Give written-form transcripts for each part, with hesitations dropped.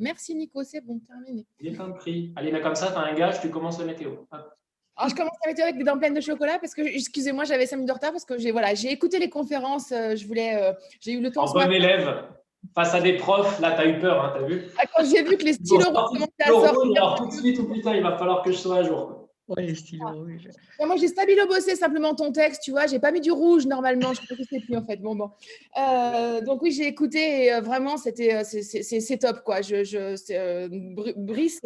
Merci Nico, c'est bon, terminé. J'ai pas pris. Allez, comme ça, tu as un gage, tu commences la météo. Hop. Alors, je commence la météo avec des dents pleines de chocolat parce que, excusez-moi, j'avais 5 minutes de retard parce que j'ai écouté les conférences. J'ai eu le temps En ce bon matin. élève, face à des profs, là, tu as eu peur, hein, tu as vu? Quand j'ai vu que les stylos commençaient à sortir. Alors tout de suite, oh putain, il va falloir que je sois à jour. Ouais, les stylos rouges. Moi, j'ai stabilo-bossé simplement ton texte, tu vois. J'ai pas mis du rouge normalement. Je crois que c'est plus en fait. Bon. Donc oui, j'ai écouté et vraiment, c'est top quoi. Brice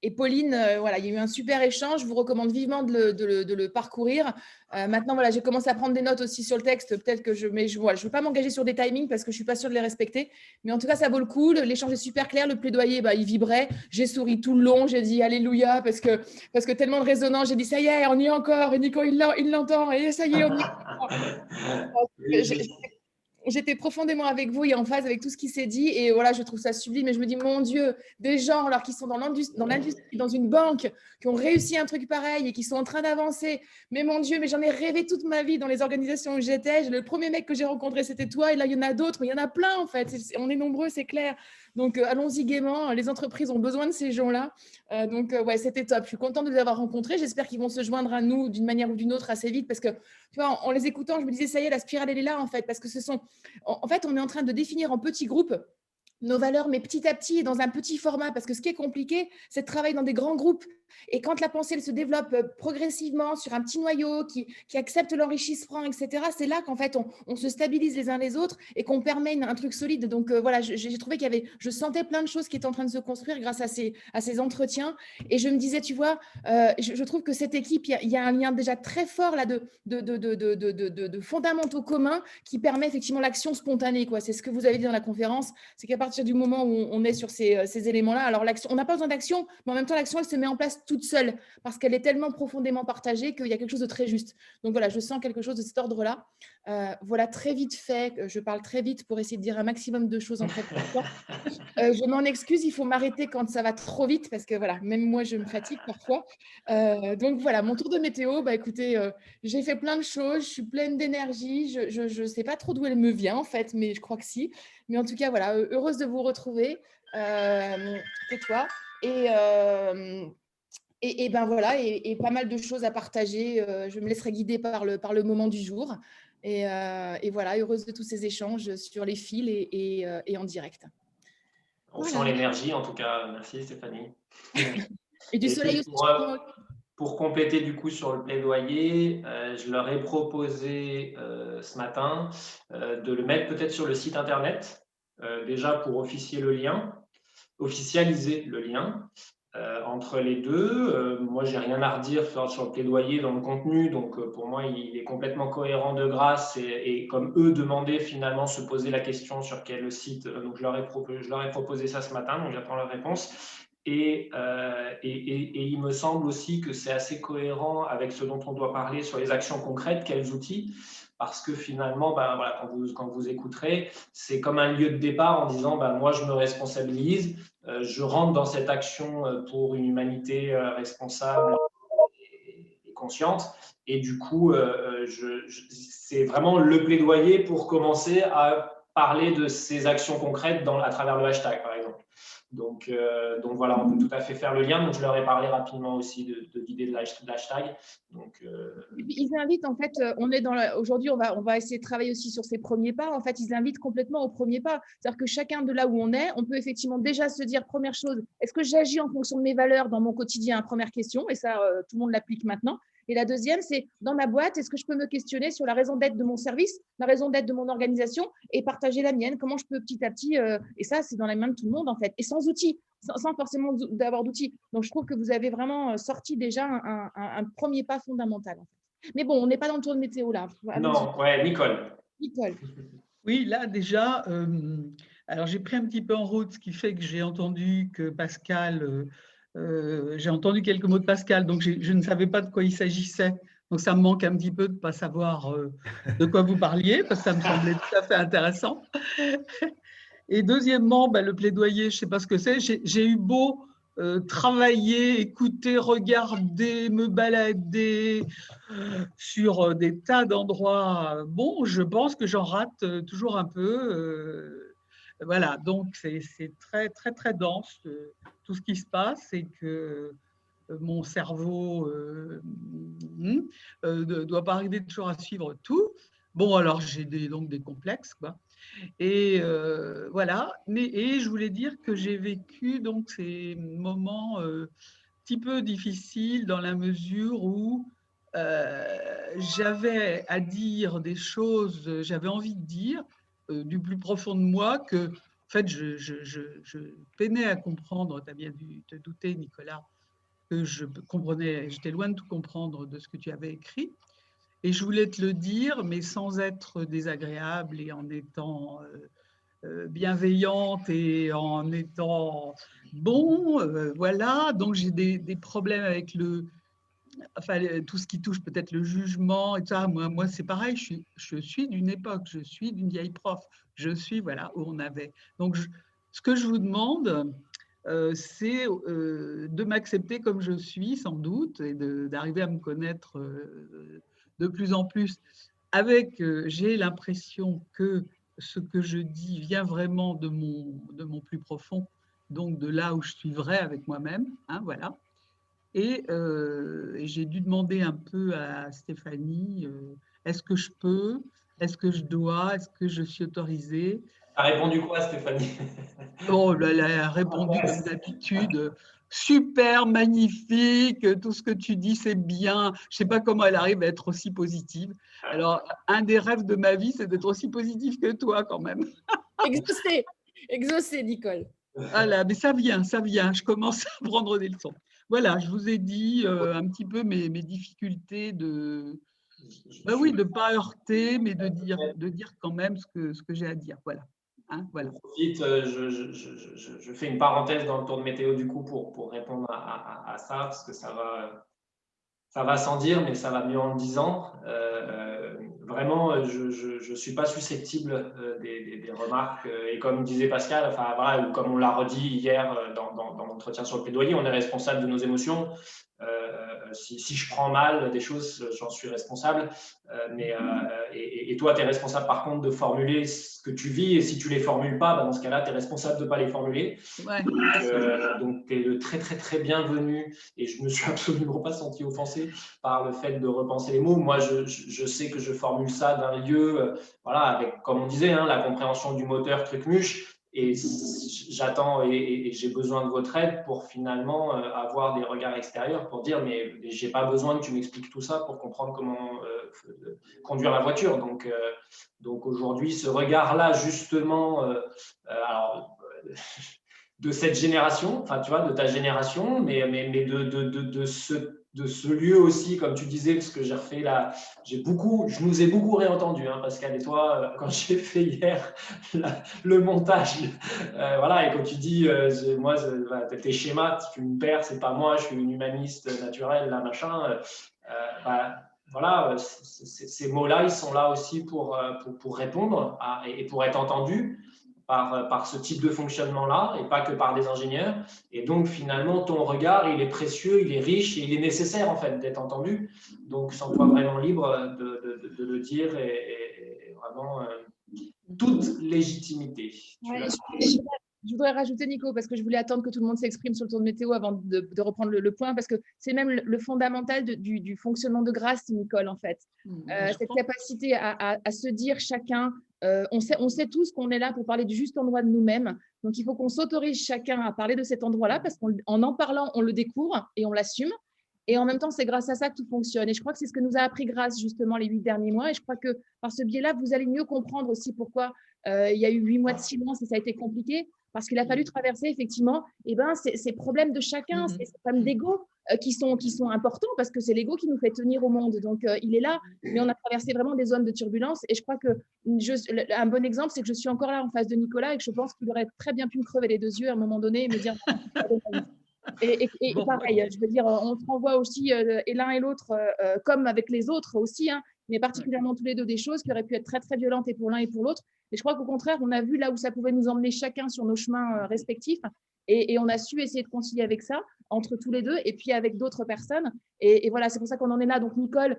et Pauline, voilà, il y a eu un super échange. Je vous recommande vivement de le parcourir. Maintenant, voilà, j'ai commencé à prendre des notes aussi sur le texte. Peut-être que je veux pas m'engager sur des timings parce que je suis pas sûre de les respecter. Mais en tout cas, ça vaut le coup. L'échange est super clair. Le plaidoyer, il vibrait. J'ai souri tout le long. J'ai dit alléluia parce que tellement de résonance. J'ai dit ça y est, on y est encore. Et Nico, il l'entend. Et ça y est, on y est. J'étais profondément avec vous et en phase avec tout ce qui s'est dit. Et voilà, je trouve ça sublime. Et je me dis, mon Dieu, des gens alors qui sont dans l'industrie, dans une banque, qui ont réussi un truc pareil et qui sont en train d'avancer. Mais mon Dieu, mais j'en ai rêvé toute ma vie dans les organisations où j'étais. Le premier mec que j'ai rencontré, c'était toi. Et là, il y en a d'autres, mais il y en a plein en fait. On est nombreux, c'est clair. Donc, allons-y gaiement. Les entreprises ont besoin de ces gens-là. Ouais, c'était top. Je suis contente de les avoir rencontrés. J'espère qu'ils vont se joindre à nous d'une manière ou d'une autre assez vite parce que, tu vois, en les écoutant, je me disais, ça y est, la spirale, elle est là en fait. Parce que en fait, on est en train de définir en petits groupes nos valeurs, mais petit à petit, dans un petit format, parce que ce qui est compliqué, c'est de travailler dans des grands groupes. Et quand la pensée elle se développe progressivement sur un petit noyau qui accepte l'enrichissement, etc., c'est là qu'en fait, on se stabilise les uns les autres et qu'on permet un truc solide. Donc, voilà, j'ai trouvé je sentais plein de choses qui étaient en train de se construire grâce à ces entretiens. Et je me disais, tu vois, je trouve que cette équipe, il y a un lien déjà très fort là de fondamentaux communs qui permet effectivement l'action spontanée, quoi. C'est ce que vous avez dit dans la conférence, c'est qu'à partir du moment où on est sur ces éléments-là, alors l'action, on n'a pas besoin d'action, mais en même temps, l'action, elle se met en place toute seule parce qu'elle est tellement profondément partagée qu'il y a quelque chose de très juste. Donc voilà, je sens quelque chose de cet ordre-là. Voilà, très vite fait, je parle très vite pour essayer de dire un maximum de choses en très peu de temps. Je m'en excuse, il faut m'arrêter quand ça va trop vite parce que voilà, même moi, je me fatigue parfois. Donc voilà, mon tour de météo, écoutez, j'ai fait plein de choses, je suis pleine d'énergie, je ne sais pas trop d'où elle me vient en fait, mais je crois que si. Mais en tout cas, voilà, heureuse de vous retrouver. Tais-toi. Et ben voilà, et pas mal de choses à partager. Je me laisserai guider par le moment du jour. Et voilà, heureuse de tous ces échanges sur les fils et en direct. On sent l'énergie, en tout cas. Merci Stéphanie. Et du soleil aussi. Pour compléter du coup sur le plaidoyer, je leur ai proposé ce matin de le mettre peut-être sur le site internet, déjà pour officialiser le lien entre les deux. Moi, j'ai rien à redire sur le plaidoyer dans le contenu, donc pour moi, il est complètement cohérent de grâce et comme eux demandaient finalement se poser la question sur quel site, donc je leur ai proposé ça ce matin, donc j'attends leur réponse. Et il me semble aussi que c'est assez cohérent avec ce dont on doit parler sur les actions concrètes, quels outils, parce que finalement, voilà, quand vous écouterez, c'est comme un lieu de départ en disant moi je me responsabilise, je rentre dans cette action pour une humanité responsable et consciente, et du coup, c'est vraiment le plaidoyer pour commencer à parler de ces actions concrètes à travers le hashtag, par exemple. Donc voilà, on peut tout à fait faire le lien. Donc je leur ai parlé rapidement aussi de l'idée de l'hashtag. Ils invitent, en fait, aujourd'hui, on va essayer de travailler aussi sur ces premiers pas. En fait, ils invitent complètement au premier pas. C'est-à-dire que chacun de là où on est, on peut effectivement déjà se dire, première chose, est-ce que j'agis en fonction de mes valeurs dans mon quotidien? Première question, et ça, tout le monde l'applique maintenant. Et la deuxième, c'est dans ma boîte, est-ce que je peux me questionner sur la raison d'être de mon service, la raison d'être de mon organisation et partager la mienne? Comment je peux petit à petit, et ça, c'est dans les mains de tout le monde, en fait, et sans outils, sans forcément d'avoir d'outils. Donc, je trouve que vous avez vraiment sorti déjà un premier pas fondamental, en fait. Mais bon, on n'est pas dans le tour de météo, là. Non, ouais, Nicole. Oui, là, déjà, alors j'ai pris un petit peu en route, ce qui fait que j'ai entendu que Pascal... j'ai entendu quelques mots de Pascal, donc je ne savais pas de quoi il s'agissait. Donc, ça me manque un petit peu de ne pas savoir de quoi vous parliez, parce que ça me semblait tout à fait intéressant. Et deuxièmement, le plaidoyer, je ne sais pas ce que c'est. J'ai eu beau travailler, écouter, regarder, me balader sur des tas d'endroits. Bon, je pense que j'en rate toujours un peu. Voilà, donc c'est très, très, très dense tout ce qui se passe et que mon cerveau ne doit pas arriver toujours à suivre tout. Bon, alors j'ai donc des complexes, quoi. Et voilà, et je voulais dire que j'ai vécu donc ces moments un petit peu difficiles dans la mesure où j'avais à dire des choses, j'avais envie de dire du plus profond de moi que, en fait, je peinais à comprendre. Tu as bien dû te douter, Nicolas, que j'étais loin de tout comprendre de ce que tu avais écrit. Et je voulais te le dire, mais sans être désagréable et en étant bienveillante et en étant bon, voilà. Donc j'ai des problèmes avec tout ce qui touche peut-être le jugement et tout ça. Moi c'est pareil, je suis d'une époque, je suis d'une vieille prof, je suis, voilà, où on avait. Donc ce que je vous demande, c'est de m'accepter comme je suis, sans doute, et d'arriver à me connaître de plus en plus. J'ai l'impression que ce que je dis vient vraiment de mon plus profond, donc de là où je suis vrai avec moi-même, hein, voilà. Et j'ai dû demander un peu à Stéphanie, est-ce que je peux, est-ce que je dois, est-ce que je suis autorisée? Tu as répondu quoi, Stéphanie? Oh, elle a répondu comme d'habitude, super, magnifique, tout ce que tu dis, c'est bien. Je ne sais pas comment elle arrive à être aussi positive. Alors, un des rêves de ma vie, c'est d'être aussi positive que toi quand même. Exaucé, Nicole. Voilà, mais ça vient, je commence à prendre des leçons. Voilà, je vous ai dit un petit peu mes difficultés de ne pas heurter, mais de dire quand même ce que j'ai à dire. Voilà. Hein, voilà. Je profite, je fais une parenthèse dans le tour de météo du coup pour répondre à ça, parce que ça va sans dire, mais ça va mieux en le disant. Vraiment, je ne suis pas susceptible des remarques. Et comme disait Pascal, enfin, voilà, ou comme on l'a redit hier dans l'entretien sur le plaidoyer, on est responsable de nos émotions. Si je prends mal des choses, j'en suis responsable. Et toi, tu es responsable par contre de formuler ce que tu vis. Et si tu ne les formules pas, dans ce cas-là, tu es responsable de ne pas les formuler. Ouais. Donc, tu es le très, très, très bienvenu. Et je ne me suis absolument pas senti offensé par le fait de repenser les mots. Moi, je sais que je formule ça d'un lieu, voilà, avec, comme on disait, la compréhension du moteur Trucmuche. Et j'attends et j'ai besoin de votre aide pour finalement avoir des regards extérieurs pour dire mais j'ai pas besoin que tu m'expliques tout ça pour comprendre comment conduire la voiture. Donc aujourd'hui, ce regard-là, justement, alors, de cette génération, enfin tu vois, de ta génération, mais de ce lieu aussi, comme tu disais, parce que j'ai refait là, je nous ai beaucoup réentendu, Pascal et toi, quand j'ai fait hier le montage, voilà, et quand tu dis, moi, tes schémas, tu me perds, c'est pas moi, je suis une humaniste naturelle, là, machin, voilà, ces mots-là, ils sont là aussi pour répondre et pour être entendus. Par ce type de fonctionnement-là et pas que par des ingénieurs. Et donc, finalement, ton regard, il est précieux, il est riche et il est nécessaire, en fait, d'être entendu. Donc, sens-toi vraiment libre de le dire et vraiment toute légitimité. Ouais, je voudrais rajouter, Nico, parce que je voulais attendre que tout le monde s'exprime sur le tour de météo avant de reprendre le point, parce que c'est même le fondamental du fonctionnement de grâce, Nicole, en fait. Cette capacité à se dire chacun, on sait tous qu'on est là pour parler du juste endroit de nous-mêmes. Donc, il faut qu'on s'autorise chacun à parler de cet endroit-là, parce qu'en parlant, on le découvre et on l'assume. Et en même temps, c'est grâce à ça que tout fonctionne. Et je crois que c'est ce que nous a appris Grâce, justement, les 8 derniers mois. Et je crois que par ce biais-là, vous allez mieux comprendre aussi pourquoi il y a eu 8 mois de silence et ça a été compliqué. Parce qu'il a fallu traverser, effectivement, ces problèmes de chacun, ces problèmes d'ego qui sont importants parce que c'est l'ego qui nous fait tenir au monde. Donc, il est là, mais on a traversé vraiment des zones de turbulence. Et je crois que un bon exemple, c'est que je suis encore là en face de Nicolas et que je pense qu'il aurait très bien pu me crever les 2 yeux à un moment donné et me dire… Et pareil, je veux dire, on se renvoie aussi, et l'un et l'autre, comme avec les autres aussi, mais particulièrement tous les deux, des choses qui auraient pu être très, très violentes et pour l'un et pour l'autre. Et je crois qu'au contraire, on a vu là où ça pouvait nous emmener chacun sur nos chemins respectifs. Et on a su essayer de concilier avec ça, entre tous les deux, et puis avec d'autres personnes. Et voilà, c'est pour ça qu'on en est là. Donc, Nicole,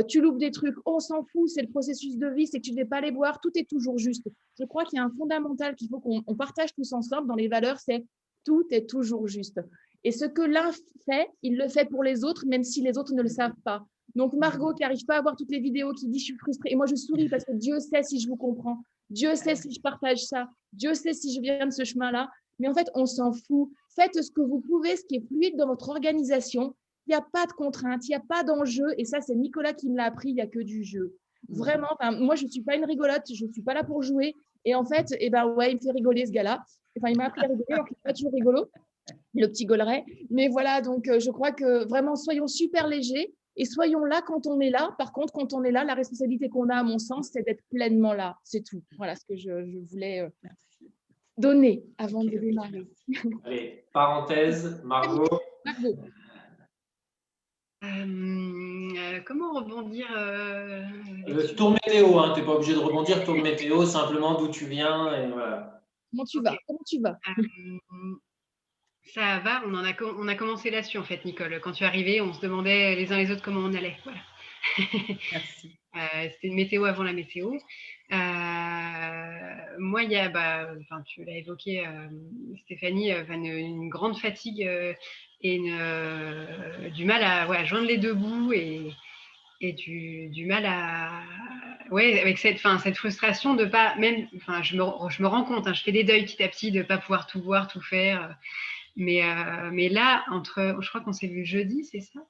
tu loupes des trucs, on s'en fout, c'est le processus de vie, c'est que tu ne devais pas les boire, tout est toujours juste. Je crois qu'il y a un fondamental qu'il faut qu'on partage tous ensemble dans les valeurs, c'est tout est toujours juste. Et ce que l'un fait, il le fait pour les autres, même si les autres ne le savent pas. Donc Margot qui n'arrive pas à voir toutes les vidéos, qui dit je suis frustrée, et moi je souris parce que Dieu sait si je vous comprends, Dieu sait si je partage ça, Dieu sait si je viens de ce chemin-là, mais en fait on s'en fout. Faites ce que vous pouvez, ce qui est fluide dans votre organisation. Il n'y a pas de contrainte, il n'y a pas d'enjeu. Et ça, c'est Nicolas qui me l'a appris, il n'y a que du jeu. Vraiment, moi, je ne suis pas une rigolote, je ne suis pas là pour jouer. Et en fait, il me fait rigoler, ce gars-là. Enfin, il m'a appris à rigoler, alors qu'il n'est pas toujours rigolo, le petit Golleret. Mais voilà, donc je crois que vraiment, soyons super légers et soyons là quand on est là. Par contre, quand on est là, la responsabilité qu'on a, à mon sens, c'est d'être pleinement là. C'est tout. Voilà ce que je voulais donner avant de démarrer. Allez, parenthèse, Margot. Margot. Comment rebondir Tour météo, hein, tu n'es pas obligé de rebondir. Tour météo, simplement d'où tu viens. Et voilà. Comment tu vas? Comment tu vas? Ça va, on a commencé là-dessus en fait, Nicole. Quand tu es arrivée, on se demandait les uns les autres comment on allait. Voilà. Merci. C'était une météo avant la météo. Moi, il y a, tu l'as évoqué, Stéphanie, une grande fatigue et du mal à joindre les deux bouts et du mal à... Ouais, avec cette frustration de pas... Même, je me rends compte, je fais des deuils petit à petit de ne pas pouvoir tout voir, tout faire. Mais là, je crois qu'on s'est vu jeudi, c'est ça?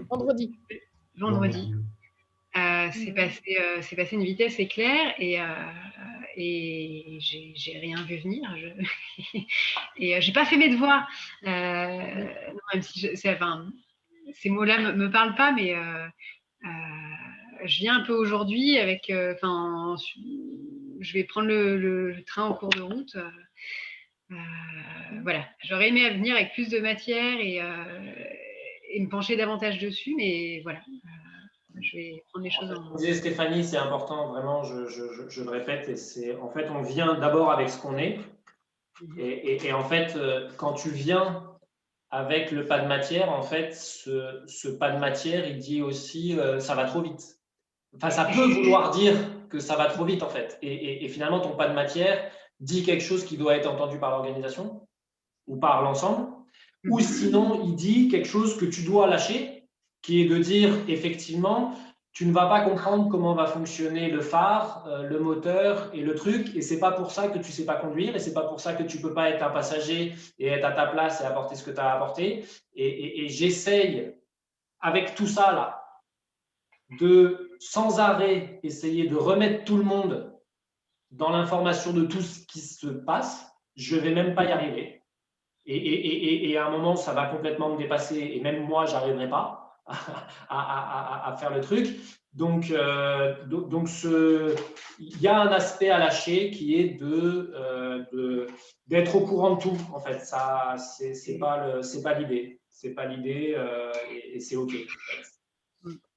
Vendredi. C'est passé une vitesse éclair et j'ai rien vu venir. Et j'ai pas fait mes devoirs. Même si ces mots-là me parlent pas, mais je viens un peu aujourd'hui avec. Je vais prendre le train en cours de route. Voilà, j'aurais aimé venir avec plus de matière et me pencher davantage dessus, mais voilà. Je vais prendre les choses en main. Disait Stéphanie, c'est important, vraiment, je le répète, et c'est en fait, on vient d'abord avec ce qu'on est. Et en fait, quand tu viens avec le pas de matière, en fait, ce pas de matière, il dit aussi ça va trop vite. Enfin, ça peut vouloir dire que ça va trop vite, en fait. Et finalement, ton pas de matière dit quelque chose qui doit être entendu par l'organisation ou par l'ensemble, ou sinon, il dit quelque chose que tu dois lâcher, qui est de dire, effectivement, tu ne vas pas comprendre comment va fonctionner le phare, le moteur et le truc, et c'est pas pour ça que tu sais pas conduire, et c'est pas pour ça que tu peux pas être un passager et être à ta place et apporter ce que tu as apporté. Et j'essaye, avec tout ça là, de sans arrêt essayer de remettre tout le monde dans l'information de tout ce qui se passe. Je vais même pas y arriver. Et à un moment, ça va complètement me dépasser, et même moi, j'arriverai pas à faire le truc. Donc il y a un aspect à lâcher qui est d'être au courant de tout. En fait, ça, c'est pas l'idée. C'est pas l'idée, et c'est OK.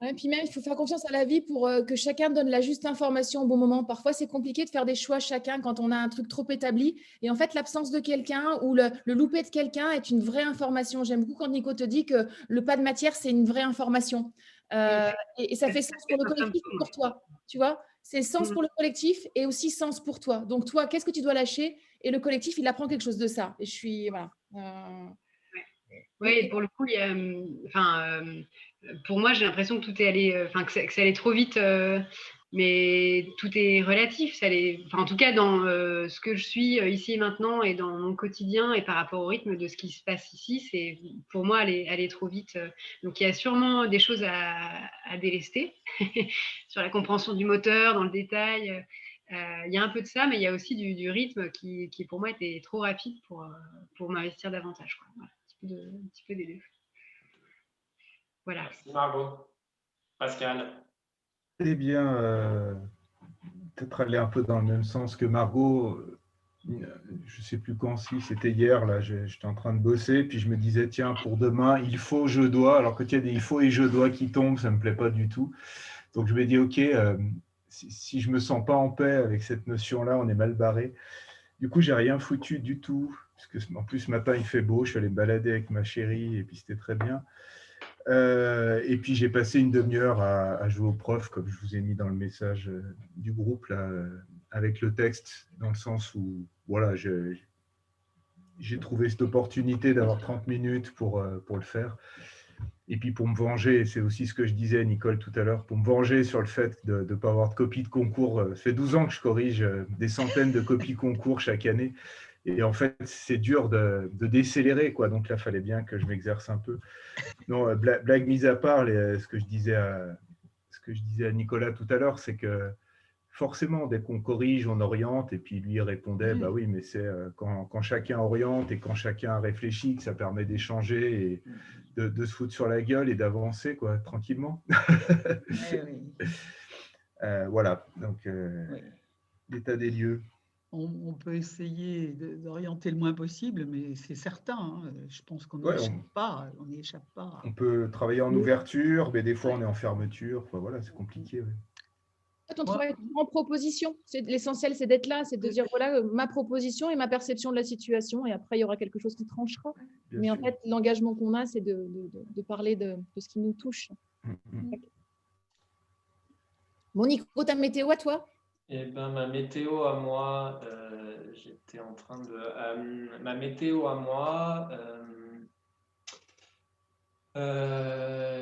Ouais, puis même, il faut faire confiance à la vie pour que chacun donne la juste information au bon moment. Parfois, c'est compliqué de faire des choix chacun quand on a un truc trop établi. Et en fait, l'absence de quelqu'un ou le loupé de quelqu'un est une vraie information. J'aime beaucoup quand Nico te dit que le pas de matière, c'est une vraie information. Et ça fait sens pour le collectif et pour toi. Tu vois, c'est sens pour le collectif et aussi sens pour toi. Donc, toi, qu'est-ce que tu dois lâcher? Et le collectif, il apprend quelque chose de ça. Et je suis… Voilà. Oui, pour le coup, pour moi, j'ai l'impression que tout est allé, que ça allait trop vite, mais tout est relatif. Ça allait, en tout cas, dans ce que je suis ici et maintenant et dans mon quotidien et par rapport au rythme de ce qui se passe ici, c'est pour moi aller trop vite. Donc, il y a sûrement des choses à délester sur la compréhension du moteur, dans le détail. Il y a un peu de ça, mais il y a aussi du rythme qui pour moi était trop rapide pour m'investir davantage, quoi. Voilà. Un petit peu des deux. Voilà. Merci Margot. Pascal. Eh bien, peut-être aller un peu dans le même sens que Margot. Je ne sais plus quand, si c'était hier, là, j'étais en train de bosser, puis je me disais, tiens, pour demain, il faut, je dois. Alors que il y a des il faut et je dois qui tombent, ça ne me plaît pas du tout. Donc je me dis, ok, si je ne me sens pas en paix avec cette notion-là, on est mal barré. Du coup, j'ai rien foutu du tout, parce que en plus ce matin il fait beau, je suis allé me balader avec ma chérie et puis c'était très bien. Et puis, j'ai passé une demi-heure à jouer au prof, comme je vous ai mis dans le message du groupe, là, avec le texte, dans le sens où voilà, j'ai trouvé cette opportunité d'avoir 30 minutes pour le faire. Et puis pour me venger, c'est aussi ce que je disais, Nicole, tout à l'heure, pour me venger sur le fait de ne pas avoir de copie de concours. Ça fait 12 ans que je corrige des centaines de copies concours chaque année. Et en fait, c'est dur de décélérer, quoi. Donc là, il fallait bien que je m'exerce un peu. Non, blague mise à part, ce que je disais à Nicolas tout à l'heure, c'est que forcément, dès qu'on corrige, on oriente. Et puis lui il répondait, bah oui, mais c'est quand chacun oriente et quand chacun réfléchit que ça permet d'échanger et de se foutre sur la gueule et d'avancer, quoi, tranquillement. Oui. Voilà, donc Oui. l'état des lieux. On peut essayer d'orienter le moins possible, mais c'est certain, hein, je pense qu'on n'y échappe pas. On peut travailler en ouverture, mais des fois on est en fermeture. Enfin, voilà, c'est compliqué. Ouais. On travaille en proposition. L'essentiel, c'est d'être là, c'est de dire voilà ma proposition et ma perception de la situation, et après il y aura quelque chose qui tranchera. Mais en fait, l'engagement qu'on a, c'est de parler de ce qui nous touche. Bon, Nico, ta météo à toi? Eh ben, ma météo à moi, j'étais en train de... ma météo à moi,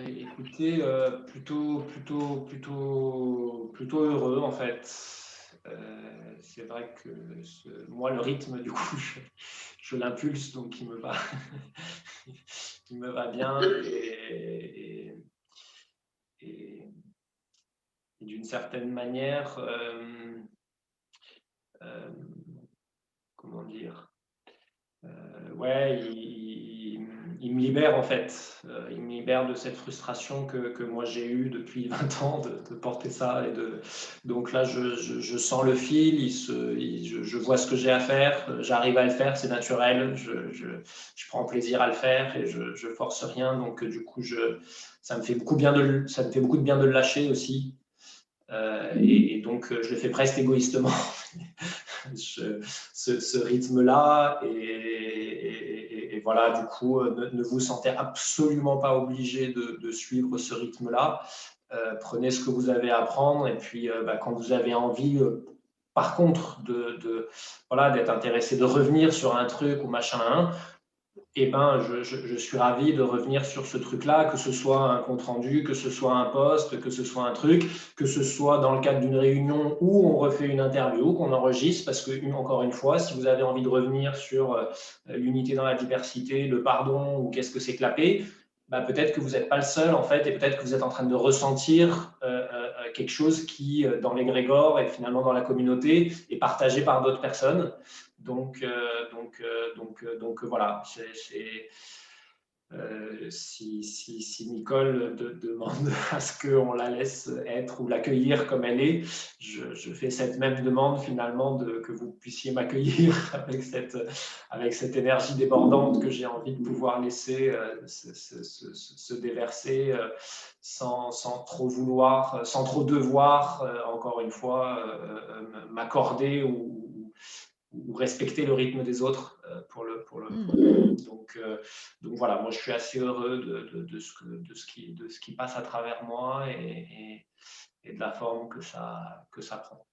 écoutez, plutôt heureux en fait. C'est vrai que moi, le rythme, du coup, je l'impulse, donc il me va, il me va bien. Et d'une certaine manière, comment dire, ouais, il me libère en fait. Il me libère de cette frustration que moi j'ai eue depuis 20 ans de porter ça. Donc là, je sens le fil, je vois ce que j'ai à faire, j'arrive à le faire, c'est naturel, je prends plaisir à le faire et je force rien. Donc du coup, ça me fait beaucoup de bien de le lâcher aussi. Et donc, je le fais presque égoïstement, ce rythme-là. Et voilà, du coup, ne vous sentez absolument pas obligé de suivre ce rythme-là. Prenez ce que vous avez à prendre. Et puis, quand vous avez envie, par contre, d'être intéressé, de revenir sur un truc ou machin, eh ben, je suis ravi de revenir sur ce truc-là, que ce soit un compte-rendu, que ce soit un post, que ce soit un truc, que ce soit dans le cadre d'une réunion où on refait une interview, qu'on enregistre, parce que, encore une fois, si vous avez envie de revenir sur l'unité dans la diversité, le pardon, ou qu'est-ce que c'est que la paix, peut-être que vous n'êtes pas le seul, en fait, et peut-être que vous êtes en train de ressentir quelque chose qui, dans l'égrégore et finalement dans la communauté, est partagé par d'autres personnes. Donc voilà, si Nicole demande à ce qu'on la laisse être ou l'accueillir comme elle est, je fais cette même demande finalement que vous puissiez m'accueillir avec cette énergie débordante que j'ai envie de pouvoir laisser se déverser sans trop vouloir, sans trop devoir, encore une fois, m'accorder ou respecter le rythme des autres Donc voilà, moi je suis assez heureux de ce qui passe à travers moi et de la forme que ça prend.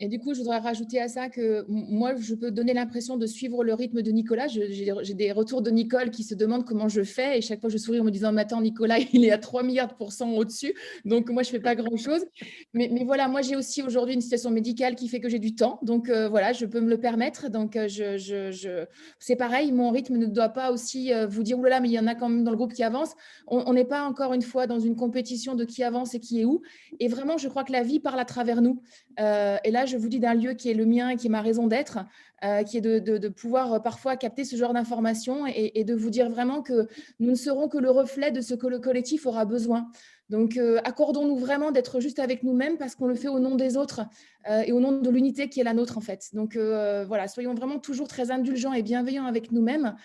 Et du coup, je voudrais rajouter à ça que moi, je peux donner l'impression de suivre le rythme de Nicolas. J'ai des retours de Nicole qui se demandent comment je fais. Et chaque fois, je souris en me disant, mais attends, Nicolas, il est à 3 milliards % au-dessus. Donc, moi, je ne fais pas grand-chose. Mais voilà, moi, j'ai aussi aujourd'hui une situation médicale qui fait que j'ai du temps. Donc, voilà, je peux me le permettre. Donc, c'est pareil, mon rythme ne doit pas aussi vous dire, oulala, mais il y en a quand même dans le groupe qui avance. On n'est pas encore une fois dans une compétition de qui avance et qui est où. Et vraiment, je crois que la vie parle à travers nous. Et là, je vous dis d'un lieu qui est le mien, qui est ma raison d'être, qui est de pouvoir parfois capter ce genre d'informations et de vous dire vraiment que nous ne serons que le reflet de ce que le collectif aura besoin. Donc, accordons-nous vraiment d'être juste avec nous-mêmes parce qu'on le fait au nom des autres et au nom de l'unité qui est la nôtre, en fait. Donc, voilà, soyons vraiment toujours très indulgents et bienveillants avec nous-mêmes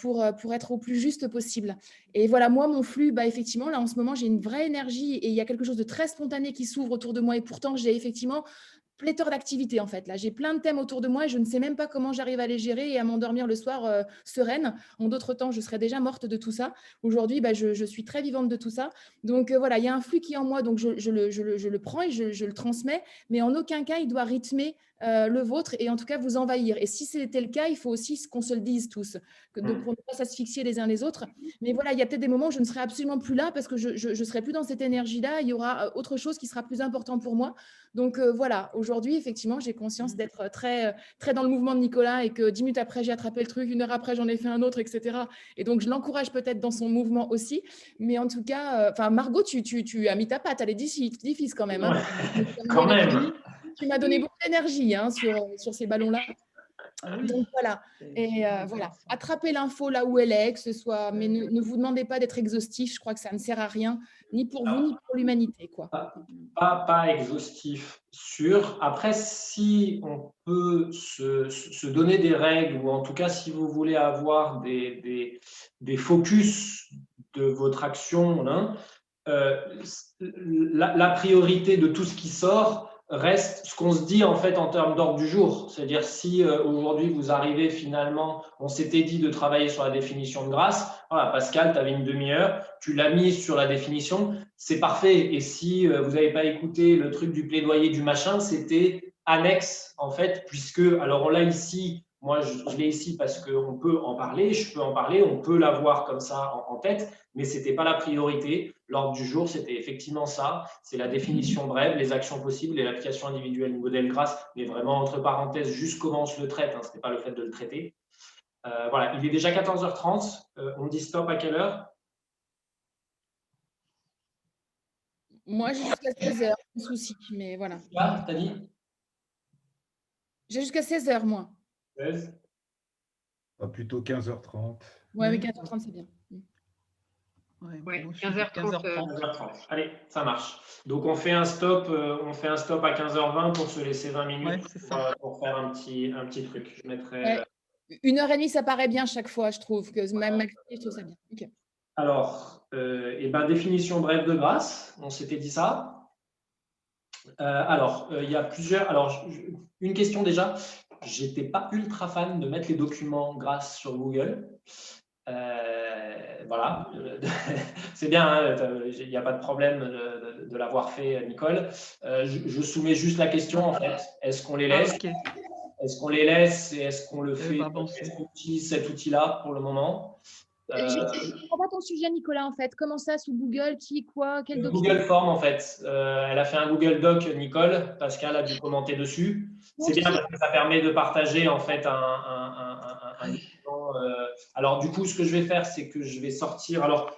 pour être au plus juste possible. Et voilà, moi, mon flux, effectivement, là, en ce moment, j'ai une vraie énergie et il y a quelque chose de très spontané qui s'ouvre autour de moi. Et pourtant, j'ai effectivement pléthore d'activités en fait. Là, j'ai plein de thèmes autour de moi et je ne sais même pas comment j'arrive à les gérer et à m'endormir le soir sereine. En d'autres temps, je serais déjà morte de tout ça. Aujourd'hui, je suis très vivante de tout ça. Donc voilà, il y a un flux qui est en moi, donc je le prends et je le transmets, mais en aucun cas, il doit rythmer le vôtre et en tout cas vous envahir. Et si c'était le cas, il faut aussi qu'on se le dise tous, donc pour ne pas s'asphyxier les uns les autres. Mais voilà, il y a peut-être des moments où je ne serai absolument plus là parce que je ne serai plus dans cette énergie-là. Il y aura autre chose qui sera plus important pour moi. Donc voilà, aujourd'hui, effectivement, j'ai conscience d'être très, très dans le mouvement de Nicolas et que 10 minutes après, j'ai attrapé le truc, 1 heure après, j'en ai fait un autre, etc. Et donc, je l'encourage peut-être dans son mouvement aussi. Mais en tout cas, Margot, tu as mis ta patte, elle est difficile quand même. Hein. Quand même. Tu m'as donné beaucoup d'énergie sur ces ballons-là. Ah oui. Donc voilà, et voilà, attrapez l'info là où elle est, que ce soit, mais ne vous demandez pas d'être exhaustif, je crois que ça ne sert à rien, ni pour vous, ni pour l'humanité, quoi. Pas exhaustif, sûr. Après, si on peut se donner des règles, ou en tout cas, si vous voulez avoir des focus de votre action, hein, la priorité de tout ce qui sort reste ce qu'on se dit en fait en termes d'ordre du jour. C'est-à-dire si aujourd'hui vous arrivez finalement, on s'était dit de travailler sur la définition de grâce, voilà, Pascal, tu avais une demi-heure, tu l'as mise sur la définition, c'est parfait. Et si vous n'avez pas écouté le truc du plaidoyer du machin, c'était annexe en fait, puisque, alors on l'a ici, moi je l'ai ici parce qu'on peut en parler, je peux en parler, on peut l'avoir comme ça en tête, mais ce n'était pas la priorité. L'ordre du jour, c'était effectivement ça, c'est la définition brève, les actions possibles et l'application individuelle du modèle grâce, mais vraiment entre parenthèses, juste comment on se le traite, hein, ce n'est pas le fait de le traiter. Voilà, il est déjà 14h30, on dit stop à quelle heure? Moi, j'ai jusqu'à 16h, pas de souci, mais voilà. Ah, t'as dit? J'ai jusqu'à 16h, moi. 16. Plutôt 15h30. Ouais, mais 14h30, c'est bien. Ouais, 15h30. 15h30. Allez, ça marche. Donc on fait un stop à 15h20 pour se laisser 20 minutes pour faire un petit truc. Je mettrai. 1h30, ça paraît bien chaque fois, je trouve que même je trouve ça bien. Okay. Alors, définition brève de grâce. On s'était dit ça. Il y a plusieurs. Alors, une question déjà. J'étais pas ultra fan de mettre les documents grâce sur Google. Voilà, c'est bien, il n'y a pas de problème de l'avoir fait, Nicole. Je soumets juste la question en fait. Est-ce qu'on les laisse? Est-ce qu'on les laisse et est-ce qu'on le fait? Est-ce qu'on utilise cet outil-là pour le moment? Je ne comprends pas ton sujet, Nicolas, en fait. Comment ça, sous Google, qui, quoi, quel document? Google Form, en fait. Elle a fait un Google Doc, Nicole. Pascal a dû commenter dessus. C'est bien parce que ça permet de partager, en fait, un document. Alors, du coup, ce que je vais faire, c'est que je vais sortir. Alors,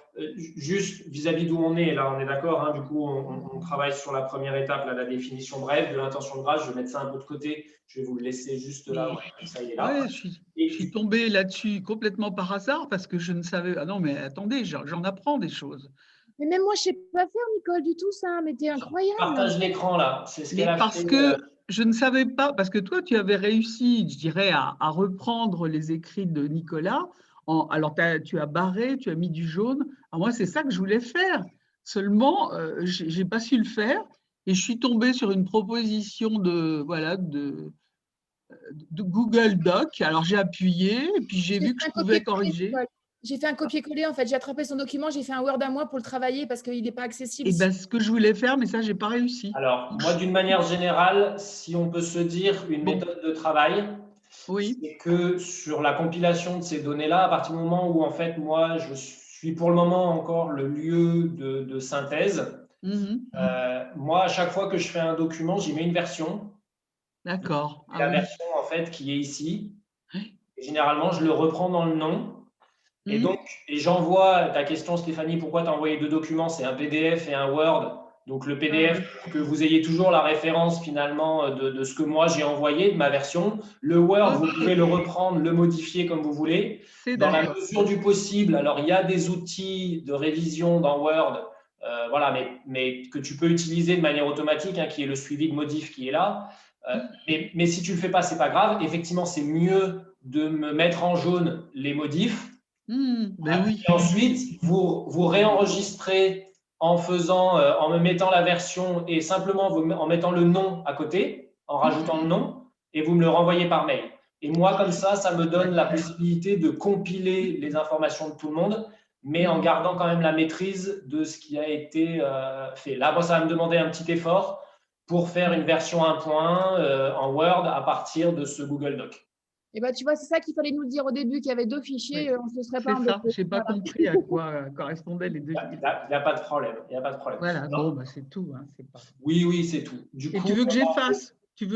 juste vis-à-vis d'où on est, là, on est d'accord. Hein, du coup, on travaille sur la première étape, là, la définition brève de l'intention de grâce. Je vais mettre ça un peu de côté. Je vais vous le laisser juste là. Ouais, ça y est là. Ouais, je suis tombée là-dessus complètement par hasard parce que je ne savais. Ah non, mais attendez, j'en apprends des choses. Mais même moi, je ne sais pas faire, Nicole, du tout ça. Mais tu es incroyable. Je partage l'écran là. C'est ce qu'elle a fait. Parce que je ne savais pas, parce que toi, tu avais réussi, je dirais, à reprendre les écrits de Nicolas. Alors, tu as barré, tu as mis du jaune. Alors, moi, c'est ça que je voulais faire. Seulement, je n'ai pas su le faire. Et je suis tombée sur une proposition de Google Doc. Alors, j'ai appuyé et puis j'ai vu que je pouvais corriger. J'ai fait un copier-coller, en fait. J'ai attrapé son document, j'ai fait un Word à moi pour le travailler parce qu'il n'est pas accessible. Et ben, ce que je voulais faire, mais ça, je n'ai pas réussi. Alors, moi, d'une manière générale, si on peut se dire une méthode de travail, c'est que sur la compilation de ces données-là, à partir du moment où, en fait, moi, je suis pour le moment encore le lieu de synthèse, moi, à chaque fois que je fais un document, j'y mets une version. D'accord. La version, en fait, qui est ici. Et généralement, je le reprends dans le nom. Et donc, j'envoie ta question, Stéphanie, pourquoi tu as envoyé 2 documents? C'est un PDF et un Word. Donc, le PDF, que vous ayez toujours la référence finalement de ce que moi j'ai envoyé, de ma version. Le Word, vous pouvez le reprendre, le modifier comme vous voulez. Dans la mesure du possible, alors il y a des outils de révision dans Word, voilà, mais que tu peux utiliser de manière automatique, hein, qui est le suivi de modif qui est là. Mais si tu ne le fais pas, ce n'est pas grave. Effectivement, c'est mieux de me mettre en jaune les modifs. Et ensuite, vous réenregistrez en me mettant la version et simplement en mettant le nom à côté, en rajoutant le nom et vous me le renvoyez par mail. Et moi, comme ça me donne la possibilité de compiler les informations de tout le monde, mais en gardant quand même la maîtrise de ce qui a été fait. Là, moi, ça va me demander un petit effort pour faire une version 1.1 en Word à partir de ce Google Doc. Et ben, tu vois, c'est ça qu'il fallait nous dire au début, qu'il y avait 2 fichiers, on ne se serait pas C'est ça, embêté. je n'ai pas compris à quoi correspondaient les 2 fichiers. Il n'y a pas de problème. Il n'y a pas de problème. Voilà, bon, bah, c'est tout. Hein, pas... Oui, c'est tout. Du coup, tu veux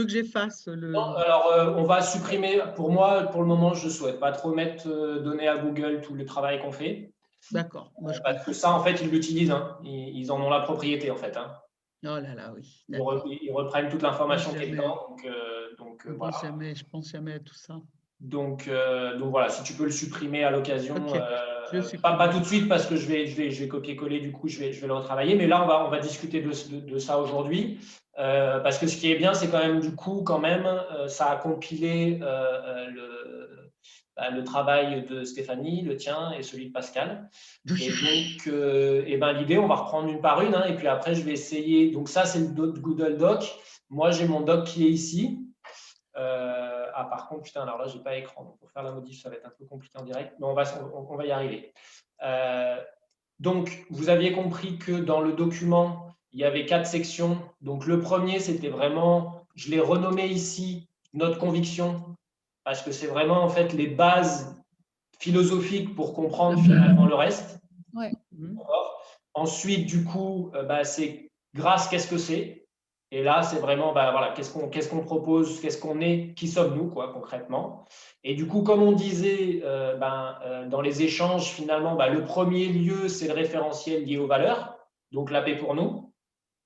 que j'efface le… Non, alors on va supprimer. Pour moi, pour le moment, je ne souhaite pas trop donner à Google tout le travail qu'on fait. D'accord. Parce que ça, en fait, ils l'utilisent. Hein. Ils en ont la propriété, en fait. Hein. Oh là là, oui. Ils reprennent toute l'information qui est dedans. Je ne pense jamais à tout ça. Donc voilà, si tu peux le supprimer à l'occasion, okay. Pas tout de suite parce que je vais copier-coller, du coup je vais le retravailler, mais là on va discuter de ça aujourd'hui, parce que ce qui est bien, c'est quand même du coup ça a compilé le travail de Stéphanie, le tien et celui de Pascal. Et donc l'idée, on va reprendre une par une, hein, et puis après je vais essayer. Donc ça c'est le Google Doc. Moi j'ai mon doc qui est ici. Par contre, putain, alors là, je n'ai pas écran. Donc, pour faire la modif, ça va être un peu compliqué en direct, mais on va y arriver. Donc, vous aviez compris que dans le document, il y avait 4 sections. Donc, le premier, c'était vraiment, je l'ai renommé ici, notre conviction, parce que c'est vraiment, en fait, les bases philosophiques pour comprendre finalement le reste. Ouais. Ensuite, du coup, c'est grâce, qu'est-ce que c'est ? Et là, c'est vraiment, voilà, qu'est-ce qu'on propose, qu'est-ce qu'on est, qui sommes-nous, quoi, concrètement. Et du coup, comme on disait dans les échanges, finalement, le premier lieu, c'est le référentiel lié aux valeurs, donc la paix pour nous.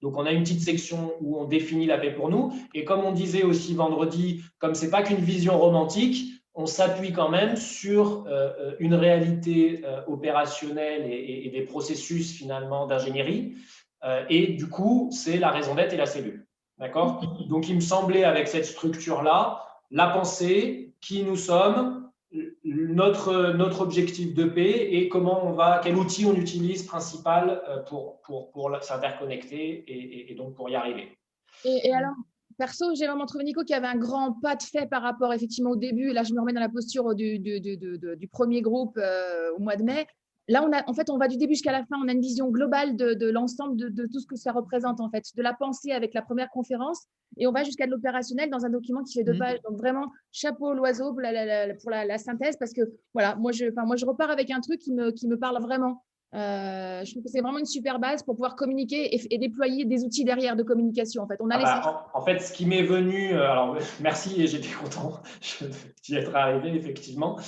Donc, on a une petite section où on définit la paix pour nous. Et comme on disait aussi vendredi, comme ce n'est pas qu'une vision romantique, on s'appuie quand même sur une réalité opérationnelle et des processus, finalement, d'ingénierie. Et du coup, c'est la raison d'être et la cellule. D'accord ? Donc, il me semblait, avec cette structure-là, la pensée, qui nous sommes, notre objectif de paix et quel outil on utilise principal pour s'interconnecter et donc pour y arriver. Et alors, perso, j'ai vraiment trouvé Nico qui avait un grand pas de fait par rapport effectivement au début. Là, je me remets dans la posture du premier groupe au mois de mai. Là, on va du début jusqu'à la fin. On a une vision globale de l'ensemble de tout ce que ça représente, en fait, de la pensée avec la première conférence. Et on va jusqu'à de l'opérationnel dans un document qui fait 2 pages. Donc, vraiment, chapeau l'oiseau pour la synthèse, parce que, voilà, moi, je repars avec un truc qui me parle vraiment. Je trouve que c'est vraiment une super base pour pouvoir communiquer et déployer des outils derrière de communication. En fait, en fait, ce qui m'est venu, alors merci et j'étais content d'y être arrivé effectivement.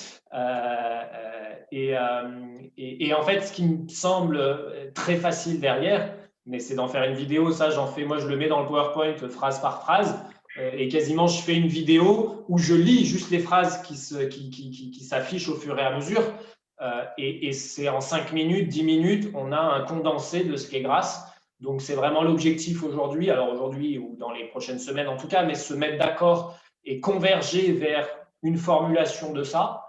Et en fait, ce qui me semble très facile derrière, mais c'est d'en faire une vidéo. Ça, moi, je le mets dans le PowerPoint phrase par phrase. Et quasiment, je fais une vidéo où je lis juste les phrases qui s'affichent au fur et à mesure. Et c'est en 5 minutes, 10 minutes, on a un condensé de ce qu'est Grâce. Donc, c'est vraiment l'objectif aujourd'hui, alors aujourd'hui ou dans les prochaines semaines en tout cas, mais se mettre d'accord et converger vers une formulation de ça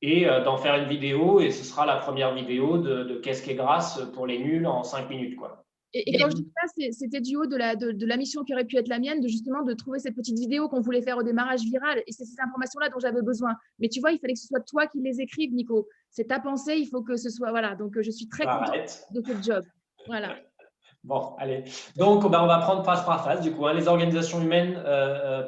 et d'en faire une vidéo. Et ce sera la première vidéo de qu'est-ce qu'est Grâce pour les nuls en 5 minutes, quoi. Et quand je dis ça, c'était du haut de la mission qui aurait pu être la mienne, de trouver cette petite vidéo qu'on voulait faire au démarrage viral. Et c'est ces informations-là dont j'avais besoin. Mais tu vois, il fallait que ce soit toi qui les écrives, Nico. C'est ta pensée, il faut que ce soit… Voilà, donc je suis très contente de ce job. Voilà. Bon, allez. Donc, on va prendre phase par phase. Du coup, les organisations humaines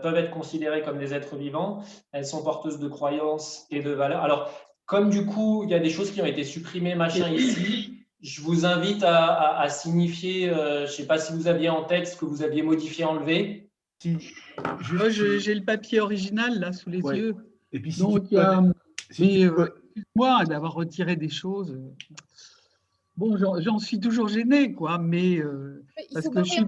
peuvent être considérées comme des êtres vivants. Elles sont porteuses de croyances et de valeurs. Alors, comme du coup, il y a des choses qui ont été supprimées, ici, je vous invite à signifier, je ne sais pas si vous aviez en tête ce que vous aviez modifié, enlevé. J'ai le papier original là sous les yeux. Et puis, excuse-moi d'avoir retiré des choses. Bon, j'en suis toujours gênée, quoi, mais parce que je suis…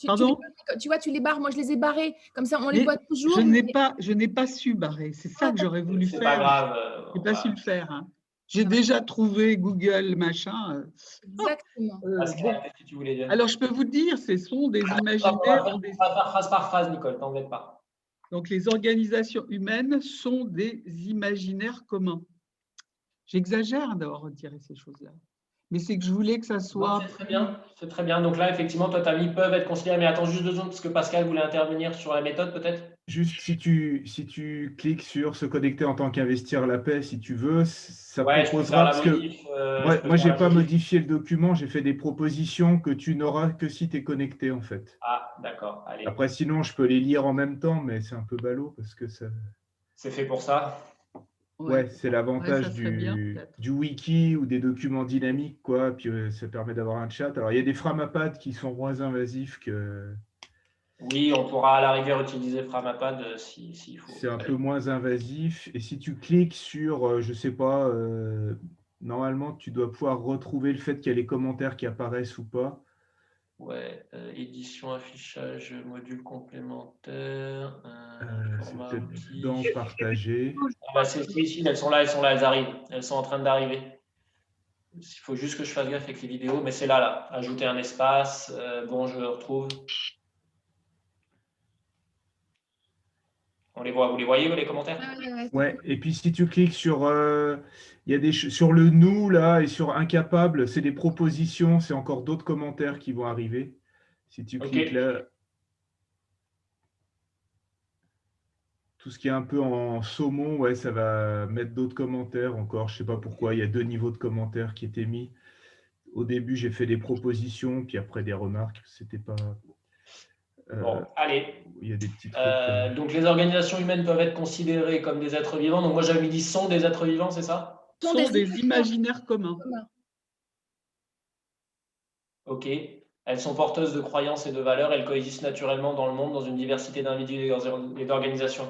Pardon ? Tu vois, tu les barres. Moi, je les ai barrés. Comme ça, on les voit toujours. Je n'ai pas su barrer. C'est ça que j'aurais voulu faire. C'est pas grave. Je n'ai pas su le faire. Hein. J'ai déjà trouvé Google, machin. Exactement. Qu'est-ce que tu voulais dire ? Alors, je peux vous dire, ce sont des imaginaires… On va faire phrase par phrase, Nicole, t'en embête pas. Donc, les organisations humaines sont des imaginaires communs. J'exagère d'avoir retiré ces choses-là. mais c'est que je voulais que ça Non, soit… c'est très bien. C'est très bien. Donc là, effectivement, toi, tu as mis peuvent être considérés. Mais attends juste 2 secondes, parce que Pascal voulait intervenir sur la méthode, peut-être. Juste si tu cliques sur se connecter en tant qu'investir la paix, si tu veux, ça Ouais, je peux faire proposera, la parce que modif. Je peux moi faire j'ai la pas modif. modifié le document, j'ai fait des propositions que tu n'auras que si tu es connecté en fait. Ah, d'accord. Allez, Après, sinon, je peux les lire en même temps, mais c'est un peu ballot parce que ça. c'est fait pour ça. Ouais, c'est Ouais, l'avantage ça serait bien du, peut-être. du wiki ou des documents dynamiques, quoi. Puis ça permet d'avoir un chat. Alors, il y a des Framapad qui sont moins invasifs que. Oui, on pourra à la rigueur utiliser Framapad s'il faut. C'est un peu Allez. moins invasif. Et si tu cliques sur, je sais pas, normalement, tu dois pouvoir retrouver le fait qu'il y a les commentaires qui apparaissent ou pas. Ouais, édition, affichage, module complémentaire, C'est format peut-être outil. dans partager. Ah bah, c'est ici, elles sont là, elles arrivent. Elles sont en train d'arriver. Il faut juste que je fasse gaffe avec les vidéos, mais c'est là. Ajouter un espace. Bon, je retrouve. On les voit. Vous les voyez, les commentaires? Ouais, et puis si tu cliques sur, il y a sur le nous là et sur incapable, c'est des propositions, c'est encore d'autres commentaires qui vont arriver. Si tu Ok. cliques là, tout ce qui est un peu en saumon, ouais, ça va mettre d'autres commentaires encore. Je sais pas pourquoi, il y a 2 niveaux de commentaires qui étaient mis. Au début, j'ai fait des propositions, puis après des remarques. C'était pas. Bon, allez. Il y a des petits trucs. Donc, les organisations humaines peuvent être considérées comme des êtres vivants. Donc, moi, j'avais dit sont des êtres vivants, c'est ça? Sont des imaginaires communs. Ok. Elles sont porteuses de croyances et de valeurs. Elles coexistent naturellement dans le monde, dans une diversité d'individus et d'organisations.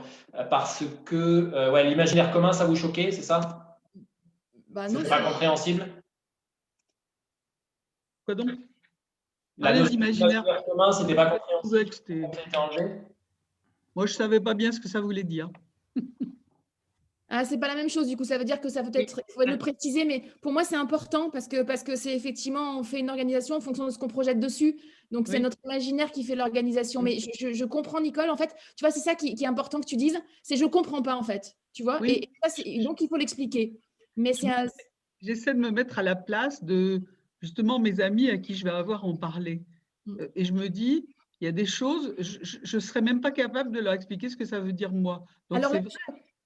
Parce que ouais, l'imaginaire commun, ça vous choquait, c'est ça? Bah non, C'était pas compréhensible? Quoi donc? La Les notion imaginaires. d'imaginaire commun, c'était pas Je trouvais compréhensible. que c'était… Ça a été enlevé? Moi, je ne savais pas bien ce que ça voulait dire. Ah, c'est pas la même chose, du coup, ça veut dire que ça peut être, il faut le préciser, mais pour moi, c'est important parce que c'est effectivement, on fait une organisation en fonction de ce qu'on projette dessus. Donc, c'est Oui. notre imaginaire qui fait l'organisation. Mais je comprends, Nicole, en fait, tu vois, c'est ça qui est important que tu dises, c'est je comprends pas, en fait, tu vois, Oui. et ça, donc il faut l'expliquer. Mais c'est J'essaie de me mettre à la place de justement mes amis à qui je vais avoir à en parler. Et je me dis, il y a des choses, je ne serais même pas capable de leur expliquer ce que ça veut dire moi. Donc, alors, c'est vrai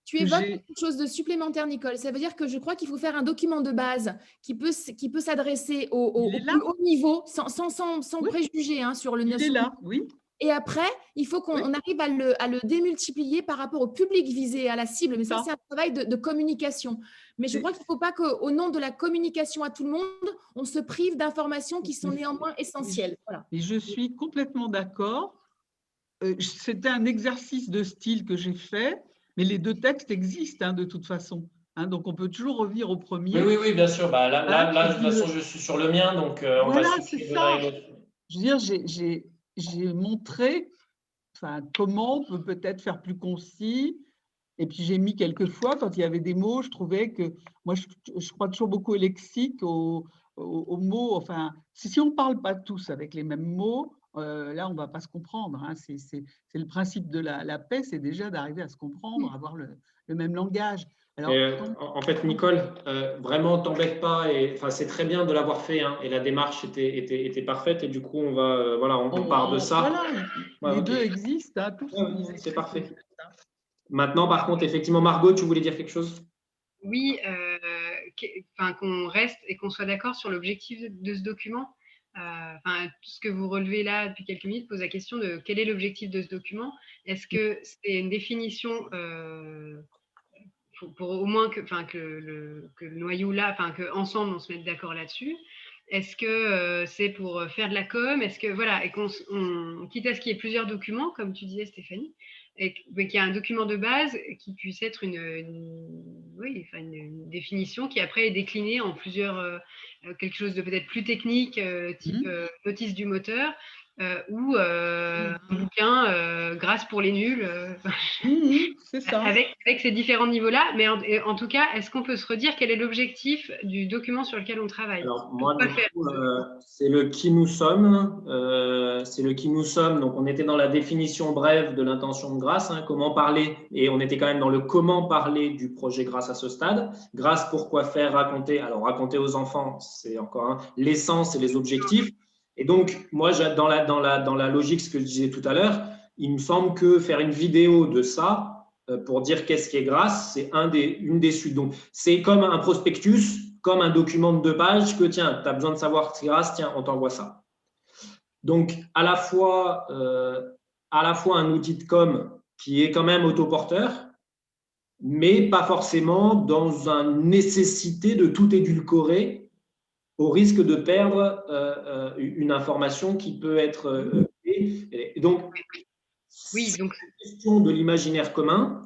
tu que évoques quelque chose de supplémentaire, Nicole. Ça veut dire que je crois qu'il faut faire un document de base qui peut s'adresser au plus haut niveau, sans Oui. préjugés sur le Il est là, oui. Et après, il faut qu'on arrive à le démultiplier par rapport au public visé, à la cible. Mais ça, c'est un travail de communication. Mais je crois qu'il ne faut pas qu'au nom de la communication à tout le monde, on se prive d'informations qui sont néanmoins essentielles. Voilà. Et je suis complètement d'accord. C'était un exercice de style que j'ai fait, mais les 2 textes existent de toute façon. Donc, on peut toujours revenir au premier. Oui, bien sûr. Bah, là, de toute façon, je suis sur le mien, donc on va Voilà, c'est switcher de ça. l'un et l'autre. Je veux dire, j'ai montré comment on peut peut-être faire plus concis. Et puis, j'ai mis quelquefois, quand il y avait des mots, je trouvais que, moi, je crois toujours beaucoup au lexique, aux mots. Enfin, si on ne parle pas tous avec les mêmes mots, là, on ne va pas se comprendre. C'est le principe de la paix, c'est déjà d'arriver à se comprendre, avoir le même langage. Alors, en fait, Nicole, vraiment, t'embête pas. Et, c'est très bien de l'avoir fait, et la démarche était parfaite. Et du coup, on va, on part de ça. Voilà, les 2 existent, tous. C'est parfait. Maintenant, par contre, effectivement, Margot, tu voulais dire quelque chose? Oui, qu'on reste et qu'on soit d'accord sur l'objectif de ce document. Tout ce que vous relevez là depuis quelques minutes pose la question de quel est l'objectif de ce document. Est-ce que c'est une définition pour au moins que le noyau là, qu'ensemble on se mette d'accord là-dessus? Est-ce que c'est pour faire de la com? Est-ce que voilà, et quitte à ce qu'il y ait plusieurs documents, comme tu disais, Stéphanie, mais qu'il y a un document de base qui puisse être une définition qui après est déclinée en plusieurs, quelque chose de peut-être plus technique, type notice du moteur, ou un bouquin grâce pour les nuls, c'est ça. avec ces différents niveaux-là. Mais en tout cas, est-ce qu'on peut se redire quel est l'objectif du document sur lequel on travaille? Alors, moi, du coup, c'est le qui nous sommes. C'est le qui nous sommes. Donc, on était dans la définition brève de l'intention de grâce, hein, comment parler, et on était quand même dans le comment parler du projet grâce à ce stade. Grâce, pourquoi faire, raconter. Alors, raconter aux enfants, c'est encore l'essence et les objectifs. Et donc, moi, dans la logique, ce que je disais tout à l'heure, il me semble que faire une vidéo de ça pour dire qu'est-ce qui est grâce, c'est une des suites. Donc, c'est comme un prospectus, comme un document de 2 pages que, tiens, tu as besoin de savoir ce qui est grâce, tiens, on t'envoie ça. Donc, à la fois un outil de com qui est quand même autoporteur, mais pas forcément dans une nécessité de tout édulcorer au risque de perdre une information qui peut être et donc, oui, donc la question de l'imaginaire commun,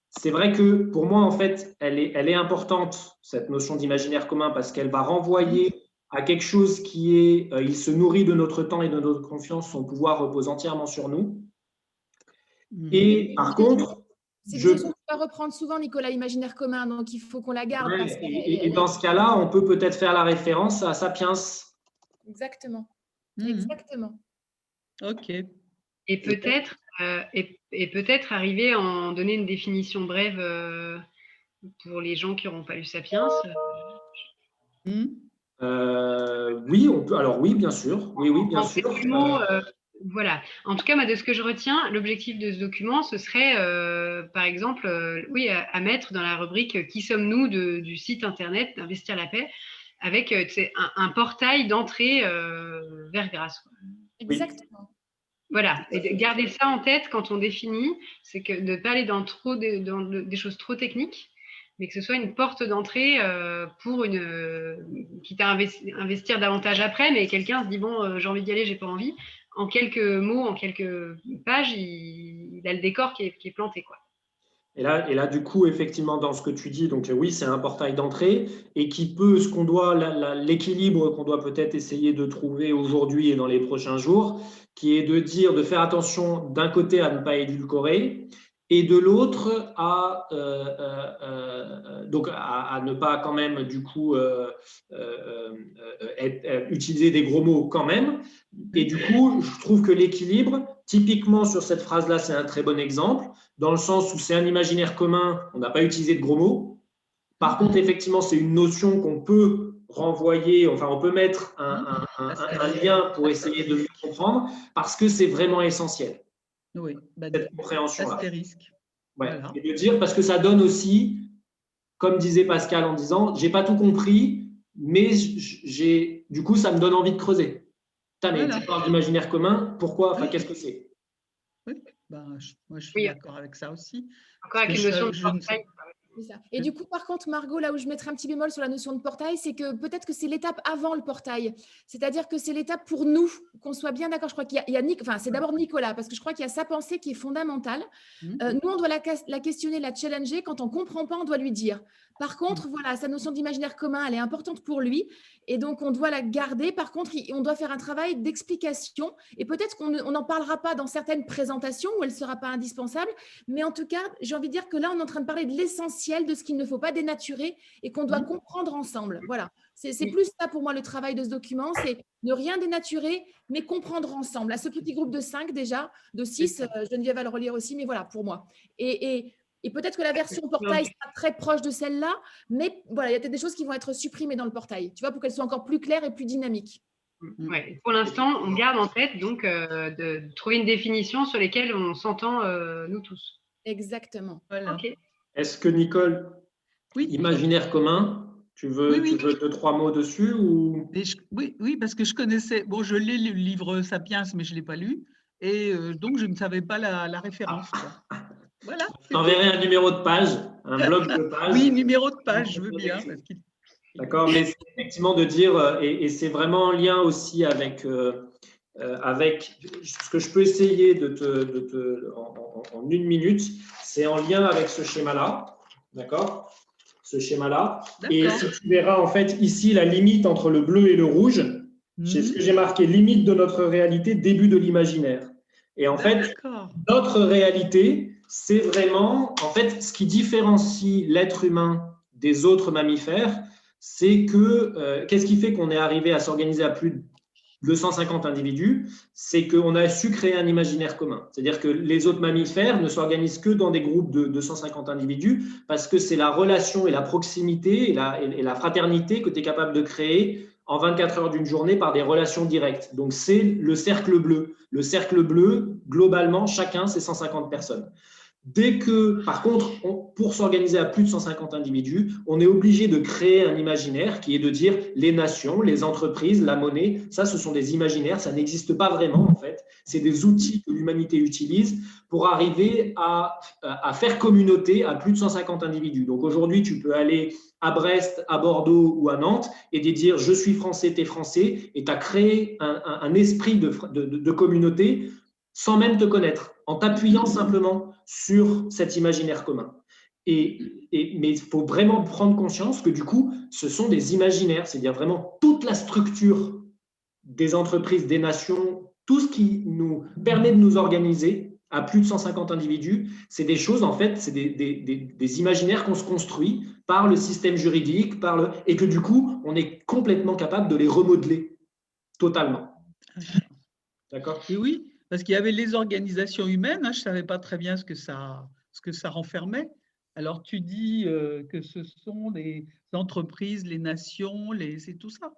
c'est vrai que pour moi, en fait, elle est importante, cette notion d'imaginaire commun, parce qu'elle va renvoyer à quelque chose qui est, il se nourrit de notre temps et de notre confiance, son pouvoir repose entièrement sur nous. Et par contre, c'est une notion qu'on va reprendre souvent, Nicolas, imaginaire commun, donc il faut qu'on la garde. Ouais, et dans ce cas-là, on peut peut-être faire la référence à Sapiens. Exactement. Exactement. Ok. Et peut-être arriver à en donner une définition brève pour les gens qui n'auront pas lu Sapiens. Oui, on peut. Alors oui, bien sûr. Oui, bien sûr. Voilà. En tout cas, moi, de ce que je retiens, l'objectif de ce document, ce serait, par exemple, à mettre dans la rubrique « Qui sommes-nous » du site internet d'Investir la paix, avec un portail d'entrée vers Grâce. Exactement. Voilà. Et de garder ça en tête quand on définit, c'est que de ne pas aller dans des choses trop techniques, mais que ce soit une porte d'entrée pour quitte à investir davantage après, mais quelqu'un se dit, bon, j'ai envie d'y aller, j'ai pas envie. En quelques mots, en quelques pages, il a le décor qui est planté, quoi. Et là, du coup, effectivement, dans ce que tu dis, donc oui, c'est un portail d'entrée et qui peut, l'équilibre qu'on doit peut-être essayer de trouver aujourd'hui et dans les prochains jours, qui est de faire attention d'un côté à ne pas édulcorer et de l'autre à ne pas quand même du coup utiliser des gros mots quand même. Et du coup, je trouve que l'équilibre, typiquement sur cette phrase-là, c'est un très bon exemple, dans le sens où c'est un imaginaire commun, on n'a pas utilisé de gros mots. Par contre, effectivement, c'est une notion qu'on peut renvoyer, enfin, on peut mettre un lien pour essayer de mieux comprendre, parce que c'est vraiment essentiel. Oui, cette compréhension-là. Astérisque. Ouais. Voilà. Et de dire, parce que ça donne aussi, comme disait Pascal en disant, j'ai pas tout compris, mais du coup, ça me donne envie de creuser. Mais tu parles d'imaginaire commun, pourquoi? Enfin, qu'est-ce que c'est? Oui, moi je suis d'accord avec ça aussi. Encore avec une notion de portail. Et du coup, par contre, Margot, là où je mettrais un petit bémol sur la notion de portail, c'est que peut-être que c'est l'étape avant le portail. C'est-à-dire que c'est l'étape pour nous, qu'on soit bien d'accord. Je crois qu'il y a enfin, c'est d'abord Nicolas, parce que je crois qu'il y a sa pensée qui est fondamentale. Nous, on doit la questionner, la challenger. Quand on ne comprend pas, on doit lui dire. Par contre, voilà, sa notion d'imaginaire commun, elle est importante pour lui. Et donc, on doit la garder. Par contre, on doit faire un travail d'explication. Et peut-être qu'on n'en parlera pas dans certaines présentations où elle ne sera pas indispensable. Mais en tout cas, j'ai envie de dire que là, on est en train de parler de l'essentiel, de ce qu'il ne faut pas dénaturer et qu'on doit comprendre ensemble. Voilà. C'est plus ça pour moi le travail de ce document, c'est ne rien dénaturer, mais comprendre ensemble. À ce petit groupe de 5 déjà, de 6, Geneviève va le relire aussi, mais voilà, pour moi. Et peut-être que la version portail sera très proche de celle-là, mais voilà, il y a peut-être des choses qui vont être supprimées dans le portail, tu vois, pour qu'elles soient encore plus claires et plus dynamiques. Ouais. Pour l'instant, on garde en tête donc de trouver une définition sur lesquelles on s'entend nous tous. Exactement. Voilà. Okay. Est-ce que Nicole, imaginaire commun, tu veux 2-3 mots dessus ou... Oui, parce que je connaissais, je lis le livre Sapiens, mais je ne l'ai pas lu, et donc je ne savais pas la référence. Voilà. Je t'enverrai un numéro de page, un bloc de page. Oui, numéro de page, je veux bien. D'accord, mais c'est effectivement de dire, et c'est vraiment en lien aussi avec ce que je peux essayer en 1 minute, c'est en lien avec ce schéma-là, d'accord? Ce schéma-là. Et si tu verras en fait ici la limite entre le bleu et le rouge, C'est ce que j'ai marqué, limite de notre réalité, début de l'imaginaire. Et en fait, notre réalité, c'est vraiment, en fait, ce qui différencie l'être humain des autres mammifères, c'est que, qu'est-ce qui fait qu'on est arrivé à s'organiser à plus de 250 individus, c'est qu'on a su créer un imaginaire commun. C'est-à-dire que les autres mammifères ne s'organisent que dans des groupes de 250 individus parce que c'est la relation et la proximité et la fraternité que tu es capable de créer en 24 heures d'une journée par des relations directes. Donc, c'est le cercle bleu. Le cercle bleu, globalement, chacun, c'est 150 personnes. Dès que, par contre, pour s'organiser à plus de 150 individus, on est obligé de créer un imaginaire qui est de dire les nations, les entreprises, la monnaie, ça, ce sont des imaginaires, ça n'existe pas vraiment en fait. C'est des outils que l'humanité utilise pour arriver à faire communauté à plus de 150 individus. Donc aujourd'hui, tu peux aller à Brest, à Bordeaux ou à Nantes et dire je suis français, t'es français, et tu as créé un esprit de communauté sans même te connaître, en t'appuyant simplement sur cet imaginaire commun. Mais il faut vraiment prendre conscience que du coup, ce sont des imaginaires, c'est-à-dire vraiment toute la structure des entreprises, des nations, tout ce qui nous permet de nous organiser à plus de 150 individus, c'est des choses, en fait, c'est des imaginaires qu'on se construit par le système juridique, et que du coup, on est complètement capable de les remodeler totalement. D'accord ? Et oui, parce qu'il y avait les organisations humaines, je ne savais pas très bien ce que ça renfermait. Alors, tu dis que ce sont les entreprises, les nations, c'est tout ça.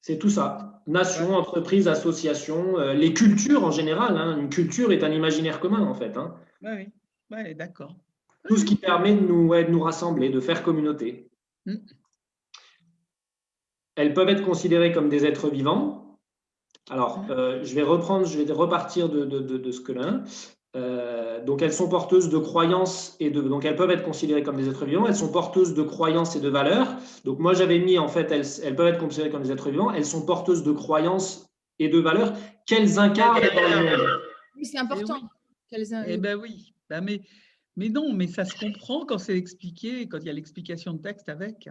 C'est tout ça. Nations, entreprises, associations, les cultures en général. Une culture est un imaginaire commun, en fait. Oui, d'accord. Tout ce qui permet de nous rassembler, de faire communauté. Elles peuvent être considérées comme des êtres vivants. Alors, je vais repartir de ce que là. Donc, elles sont porteuses de croyances donc elles peuvent être considérées comme des êtres vivants. Elles sont porteuses de croyances et de valeurs. Donc, moi, j'avais mis, en fait, elles peuvent être considérées comme des êtres vivants. Elles sont porteuses de croyances et de valeurs qu'elles incarnent dans le monde. Oui, c'est important. Eh bien oui, mais non, mais ça se comprend quand c'est expliqué, quand il y a l'explication de texte avec.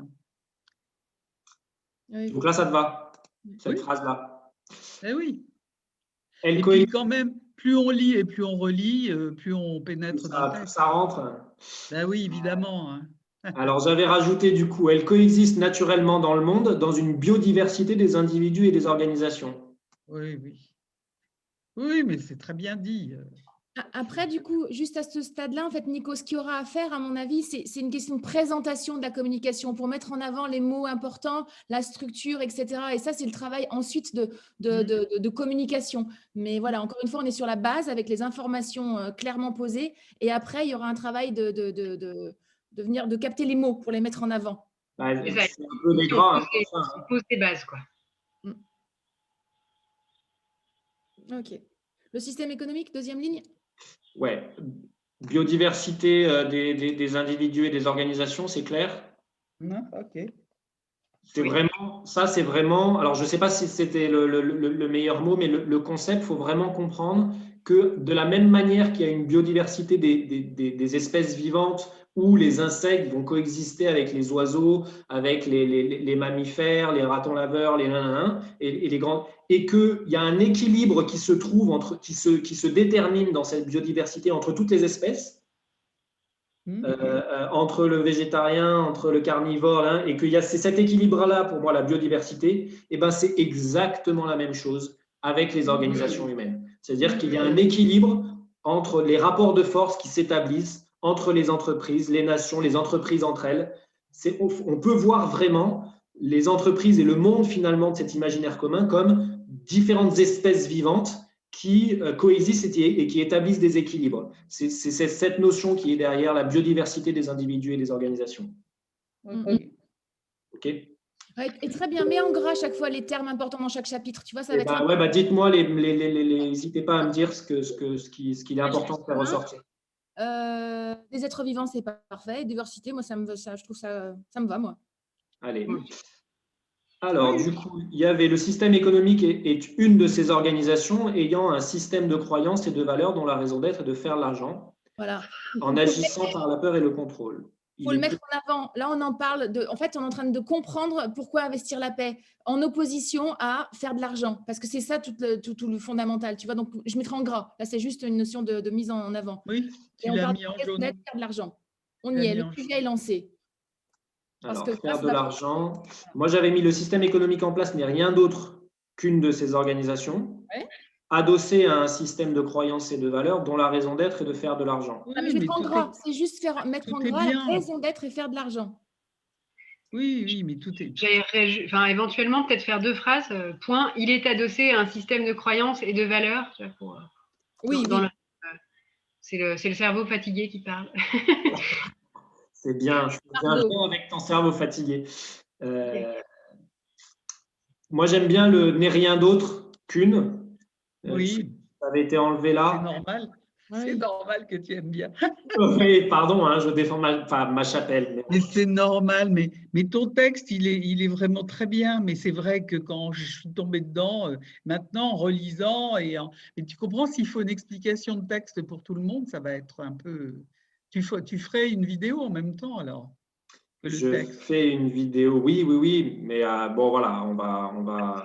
Oui. Donc là, ça te va, cette phrase-là. Eh oui. Et puis quand même, plus on lit et plus on relit, plus on pénètre dans le texte. Ça rentre. Ben oui, évidemment. Alors, j'avais rajouté du coup, elles coexistent naturellement dans le monde, dans une biodiversité des individus et des organisations. Oui. Oui, mais c'est très bien dit. Après, du coup, juste à ce stade-là, en fait, Nico, ce qu'il y aura à faire, à mon avis, c'est une question de présentation de la communication pour mettre en avant les mots importants, la structure, etc. Et ça, c'est le travail ensuite de communication. Mais voilà, encore une fois, on est sur la base avec les informations clairement posées. Et après, il y aura un travail de capter les mots pour les mettre en avant. C'est un peu les gras. On pose des bases, quoi. Ok. Le système économique, deuxième ligne. Ouais, biodiversité des individus et des organisations, c'est clair. Ok. C'est vraiment. Alors, je ne sais pas si c'était le meilleur mot, mais le concept, il faut vraiment comprendre que de la même manière qu'il y a une biodiversité des espèces vivantes où les insectes vont coexister avec les oiseaux, avec les mammifères, les ratons laveurs, et les grands, et qu'il y a un équilibre qui se trouve qui se détermine dans cette biodiversité entre toutes les espèces. Entre le végétarien, entre le carnivore, et qu'il y a cet équilibre-là, pour moi, la biodiversité, et ben, c'est exactement la même chose avec les organisations humaines. C'est-à-dire qu'il y a un équilibre entre les rapports de force qui s'établissent entre les entreprises, les nations, les entreprises entre elles. On peut voir vraiment les entreprises et le monde, finalement, de cet imaginaire commun comme différentes espèces vivantes qui coexistent et qui établissent des équilibres. C'est cette notion qui est derrière la biodiversité des individus et des organisations. OK. Et très bien, mets en gras chaque fois les termes importants dans chaque chapitre. Tu vois, ça va être. Dites-moi, n'hésitez pas à me dire ce qu'il est important de faire ressortir. Des êtres vivants, c'est pas parfait. Diversité, moi, je trouve ça me va, moi. Allez. Alors, du coup, il y avait le système économique est une de ces organisations ayant un système de croyances et de valeurs dont la raison d'être est de faire l'argent en agissant par la peur et le contrôle. Il faut le mettre en avant. Là, on en parle en fait, on est en train de comprendre pourquoi investir la paix en opposition à faire de l'argent. Parce que c'est ça tout le fondamental. Tu vois, donc je mettrai en gras. Là, c'est juste une notion de mise en avant. Oui, et on parle de raison d'être, faire de l'argent. On y est, le sujet est lancé. Alors, faire de l'argent. Moi, j'avais mis le système économique en place n'est rien d'autre qu'une de ces organisations, adossée à un système de croyances et de valeurs dont la raison d'être est de faire de l'argent. Oui, mais je mettrai en gras. C'est juste mettre en gras la raison d'être et faire de l'argent. Oui, mais tout est… Enfin, éventuellement, peut-être faire 2 phrases. Point, il est adossé à un système de croyances et de valeurs. Oui. C'est le cerveau fatigué qui parle. C'est bien, je viens avec ton cerveau fatigué. Moi, j'aime bien le n'est rien d'autre qu'une. Oui. Ça avait été enlevé là. C'est normal. C'est normal que tu aimes bien. Oui, pardon, hein, je défends ma chapelle. Mais c'est normal, mais ton texte, il est vraiment très bien. Mais c'est vrai que quand je suis tombée dedans, maintenant, en relisant, et tu comprends, s'il faut une explication de texte pour tout le monde, ça va être un peu… Tu ferais une vidéo en même temps, alors que le texte. Fais une vidéo, oui, mais bon, voilà, on va…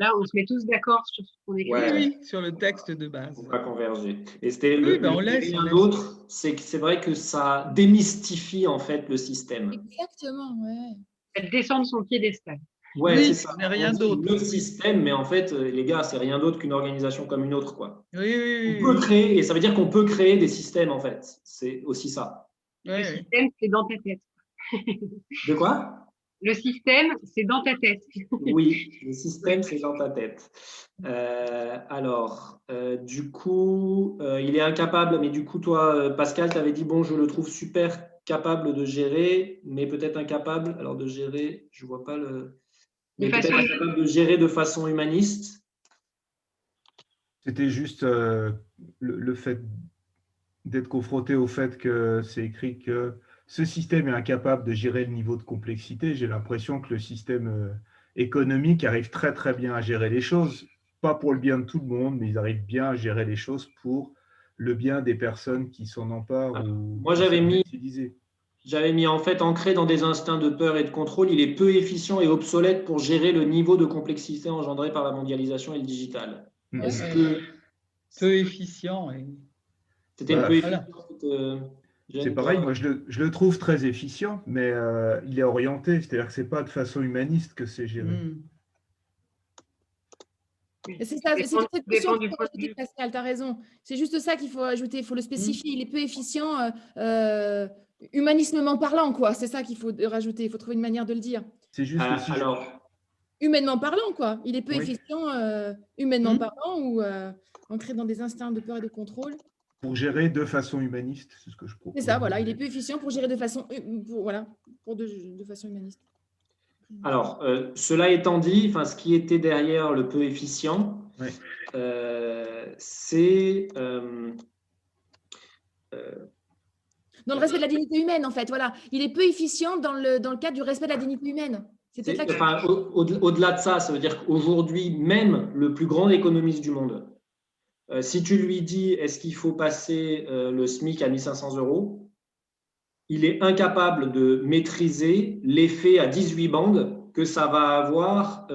Là, on se met tous d'accord sur ce qu'on écrit. Oui, sur le texte de base. On va converger. Et c'était rien d'autre, c'est vrai que ça démystifie en fait le système. Exactement, ouais. Elle descend de son piédestal. Ouais, c'est ça. Rien d'autre. Le système, mais en fait, les gars, c'est rien d'autre qu'une organisation comme une autre, quoi. Oui. On peut créer, et ça veut dire qu'on peut créer des systèmes, en fait. C'est aussi ça. Le système, c'est dans ta tête. De quoi? Le système, c'est dans ta tête. Oui, le système, c'est dans ta tête. Alors, du coup, il est incapable, mais du coup, toi, Pascal, tu avais dit, bon, je le trouve super capable de gérer, mais peut-être incapable, alors de gérer, je ne vois pas le… Mais peut-être incapable de gérer de façon humaniste. C'était juste le fait d'être confronté au fait que c'est écrit que ce système est incapable de gérer le niveau de complexité. J'ai l'impression que le système économique arrive très très bien à gérer les choses, pas pour le bien de tout le monde, mais ils arrivent bien à gérer les choses pour le bien des personnes qui s'en emparent ou moi, j'avais mis en fait ancré dans des instincts de peur et de contrôle. Il est peu efficient et obsolète pour gérer le niveau de complexité engendré par la mondialisation et le digital. Est-ce que peu efficient c'était peu efficient? C'est pareil, moi je le trouve très efficient, mais il est orienté, c'est-à-dire que c'est pas de façon humaniste que c'est géré. C'est ça, c'est toute cette notion qu'il faut rajouter, Pascal, tu as raison. C'est juste ça qu'il faut ajouter, il faut le spécifier. Il est peu efficient, humanismement parlant, quoi. C'est ça qu'il faut rajouter, il faut trouver une manière de le dire. C'est juste humainement parlant, quoi. Il est peu efficient, humainement parlant, ou ancré dans des instincts de peur et de contrôle. Pour gérer de façon humaniste, c'est ce que je propose. C'est ça, voilà. Il est peu efficient pour gérer de façon, de façon humaniste. Alors, cela étant dit, ce qui était derrière le peu efficient, c'est… dans le respect de la dignité humaine, en fait. Voilà. Il est peu efficient dans le cadre du respect de la dignité humaine. Au-delà de ça, ça veut dire qu'aujourd'hui, même le plus grand économiste du monde, si tu lui dis est-ce qu'il faut passer le SMIC à 1 500 €, il est incapable de maîtriser l'effet à 18 bandes que ça va avoir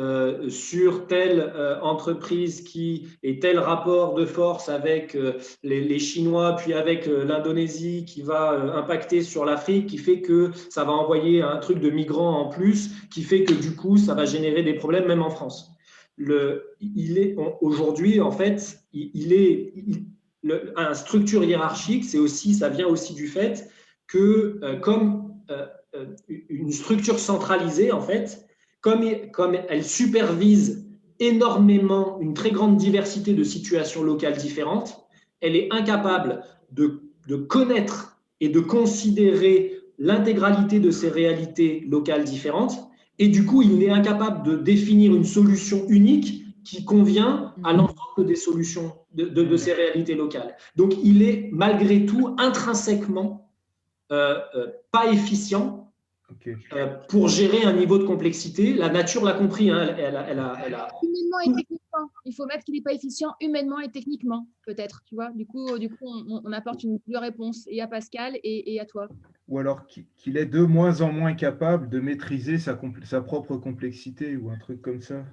sur telle entreprise qui est tel rapport de force avec les Chinois, puis avec l'Indonésie qui va impacter sur l'Afrique, qui fait que ça va envoyer un truc de migrants en plus, qui fait que du coup, ça va générer des problèmes même en France. Aujourd'hui, en fait, un structure hiérarchique, ça vient aussi du fait que comme une structure centralisée, en fait, comme elle supervise énormément une très grande diversité de situations locales différentes, elle est incapable de connaître et de considérer l'intégralité de ces réalités locales différentes. Et du coup, il est incapable de définir une solution unique qui convient à l'ensemble des solutions de ces réalités locales. Donc, il est malgré tout intrinsèquement pas efficient pour gérer un niveau de complexité. La nature l'a compris. Humainement et techniquement. Il faut mettre qu'il n'est pas efficient humainement et techniquement, peut-être. Tu vois, du coup, on apporte une réponse et à Pascal et à toi. ou alors qu'il est de moins en moins capable de maîtriser sa propre complexité ou un truc comme ça.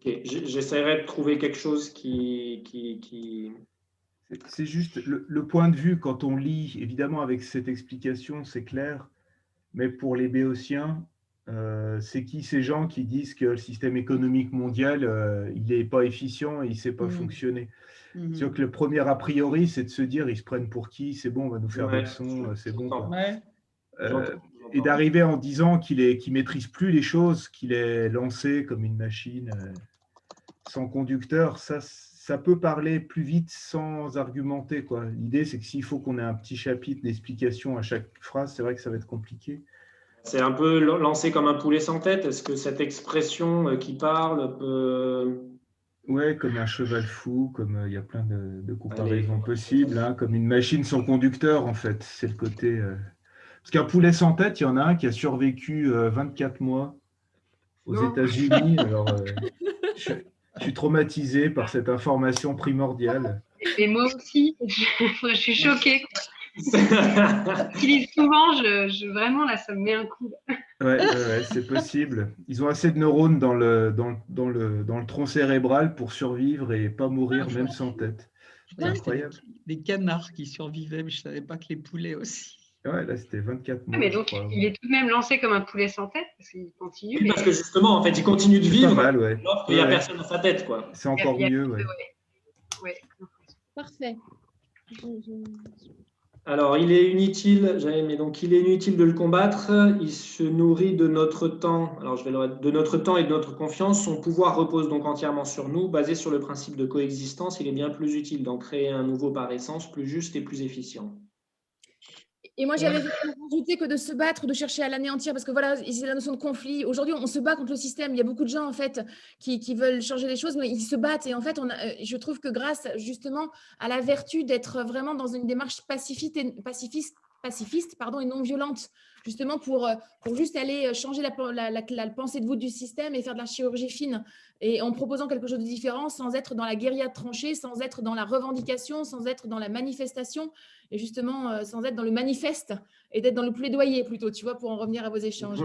Okay. J'essaierai de trouver quelque chose qui... C'est juste le point de vue, quand on lit, évidemment avec cette explication, c'est clair, mais pour les béotiens, c'est qui ces gens qui disent que le système économique mondial, il n'est pas efficient et il ne sait pas fonctionner. C'est sûr que le premier a priori, c'est de se dire, ils se prennent pour qui, c'est bon, on va nous faire des leçons, c'est bon. Quoi. Et d'arriver en disant qu'il ne maîtrise plus les choses, qu'il est lancé comme une machine sans conducteur, ça peut parler plus vite sans argumenter. L'idée, c'est que s'il faut qu'on ait un petit chapitre d'explication à chaque phrase, c'est vrai que ça va être compliqué. C'est un peu lancé comme un poulet sans tête. Est-ce que cette expression qui parle peut... Ouais, comme un cheval fou, comme il y a plein de comparaisons possibles, hein, comme une machine sans conducteur, en fait. C'est le côté... Parce qu'un poulet sans tête, il y en a un qui a survécu 24 mois aux États-Unis. Alors, je suis traumatisé par cette information primordiale. Et moi aussi, je suis choquée. J'utilise souvent, vraiment, là, ça me met un coup. Ouais, c'est possible. Ils ont assez de neurones dans le tronc cérébral pour survivre et pas mourir, même sans tête. C'est incroyable. Des canards qui survivaient, mais je ne savais pas que les poulets aussi. Ouais, là, c'était 24 mois. Mais donc, il est tout de même lancé comme un poulet sans tête, parce qu'il continue. Oui, parce que justement, en fait, il continue de vivre, mal, alors qu'il n'y a personne dans sa tête. C'est encore mieux, ouais. Parfait. Alors, il est inutile, mais donc il est inutile de le combattre. Il se nourrit de notre temps. Alors, de notre temps et de notre confiance. Son pouvoir repose donc entièrement sur nous, basé sur le principe de coexistence. Il est bien plus utile d'en créer un nouveau par essence, plus juste et plus efficient. Et moi, j'avais rajouté que de se battre, de chercher à l'anéantir, parce que voilà, c'est la notion de conflit. Aujourd'hui, on se bat contre le système. Il y a beaucoup de gens, en fait, qui veulent changer les choses, mais ils se battent. Et en fait, je trouve que grâce, justement, à la vertu d'être vraiment dans une démarche pacifiste et non violente, justement pour juste aller changer la pensée de voûte du système et faire de la chirurgie fine, et en proposant quelque chose de différent, sans être dans la guérilla de tranchée, sans être dans la revendication, sans être dans la manifestation, et justement sans être dans le manifeste, et d'être dans le plaidoyer plutôt, tu vois, pour en revenir à vos échanges.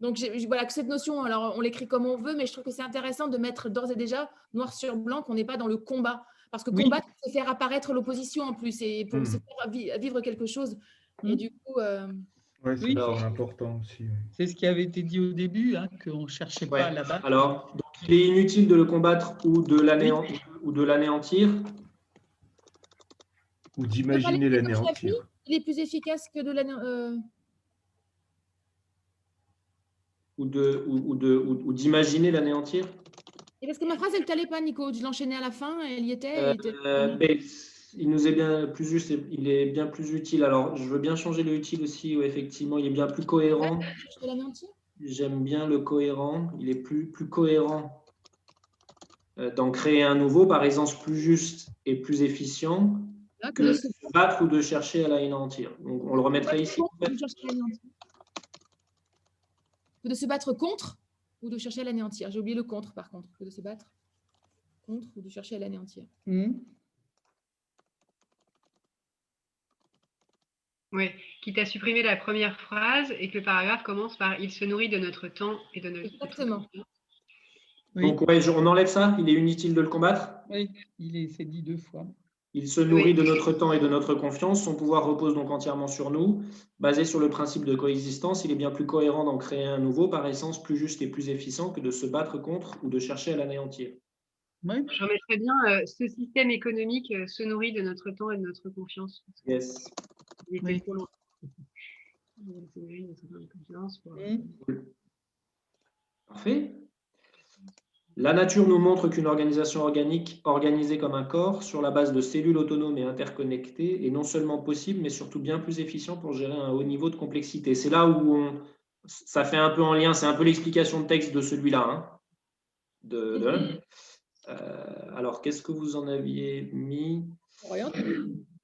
Donc voilà, que cette notion, alors on l'écrit comme on veut, mais je trouve que c'est intéressant de mettre d'ores et déjà noir sur blanc qu'on n'est pas dans le combat. Parce que combattre, c'est faire apparaître l'opposition en plus, et pour se faire vivre quelque chose. Et du coup... c'est important aussi. C'est ce qui avait été dit au début, hein, qu'on ne cherchait pas à la battre. Alors, donc, il est inutile de le combattre ou de l'anéantir. Ou d'imaginer l'anéantir. Il est plus efficace que de l'anéantir. Ou d'imaginer l'anéantir. Et parce que ma phrase, elle ne t'allait pas, Nico. Je l'enchaînais à la fin, elle y était. Il nous est bien plus juste, il est bien plus utile. Alors, je veux bien changer le utile aussi, où effectivement, il est bien plus cohérent. J'aime bien le cohérent. Il est plus cohérent d'en créer un nouveau, par essence plus juste et plus efficient, que de se battre ou de chercher à l'anéantir. Donc, on le remettrait ici. De se battre contre ou de chercher à l'anéantir. J'ai oublié le contre, par contre, que de se battre contre ou de chercher à l'anéantir. Oui, quitte à supprimer la première phrase et que le paragraphe commence par « Il se nourrit de notre temps et de notre... » Exactement. Donc, on enlève ça. Il est inutile de le combattre. Oui, c'est dit 2 fois. Il se nourrit de notre temps et de notre confiance. Son pouvoir repose donc entièrement sur nous. Basé sur le principe de coexistence, il est bien plus cohérent d'en créer un nouveau, par essence plus juste et plus efficient, que de se battre contre ou de chercher à l'anéantir. Oui. Je remettrais bien ce système économique se nourrit de notre temps et de notre confiance. Yes. Il était trop loin. Parfait. La nature nous montre qu'une organisation organique organisée comme un corps, sur la base de cellules autonomes et interconnectées, est non seulement possible, mais surtout bien plus efficient pour gérer un haut niveau de complexité. C'est là où ça fait un peu en lien, c'est un peu l'explication de texte de celui-là. Alors, qu'est-ce que vous en aviez mis ?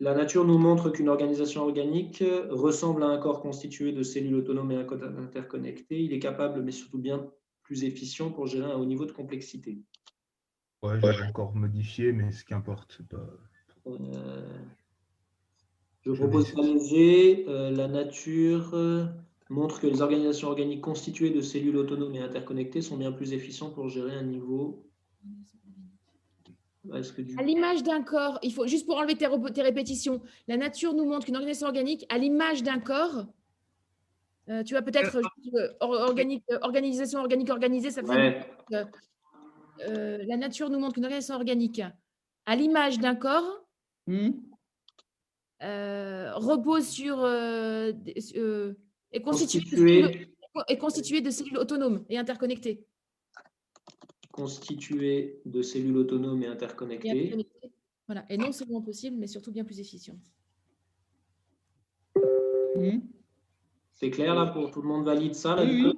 La nature nous montre qu'une organisation organique ressemble à un corps constitué de cellules autonomes et interconnectées. Il est capable, mais surtout bien plus efficient pour gérer un haut niveau de complexité. Ouais, je vais encore modifier, mais ce qu'importe, c'est pas. Je propose pas léger. La nature montre que les organisations organiques constituées de cellules autonomes et interconnectées sont bien plus efficientes pour gérer un niveau. À l'image d'un corps, il faut juste pour enlever tes répétitions, la nature nous montre qu'une organisation organique, à l'image d'un corps, tu vois peut-être organisation organique organisée, ça fait. La nature nous montre qu'une organisation organique, à l'image d'un corps, repose sur est constituée de cellules autonomes et interconnectées. Constituée de cellules autonomes et interconnectées. Voilà. Et non seulement possible, mais surtout bien plus efficiente. C'est clair là pour tout le monde valide ça là, Oui.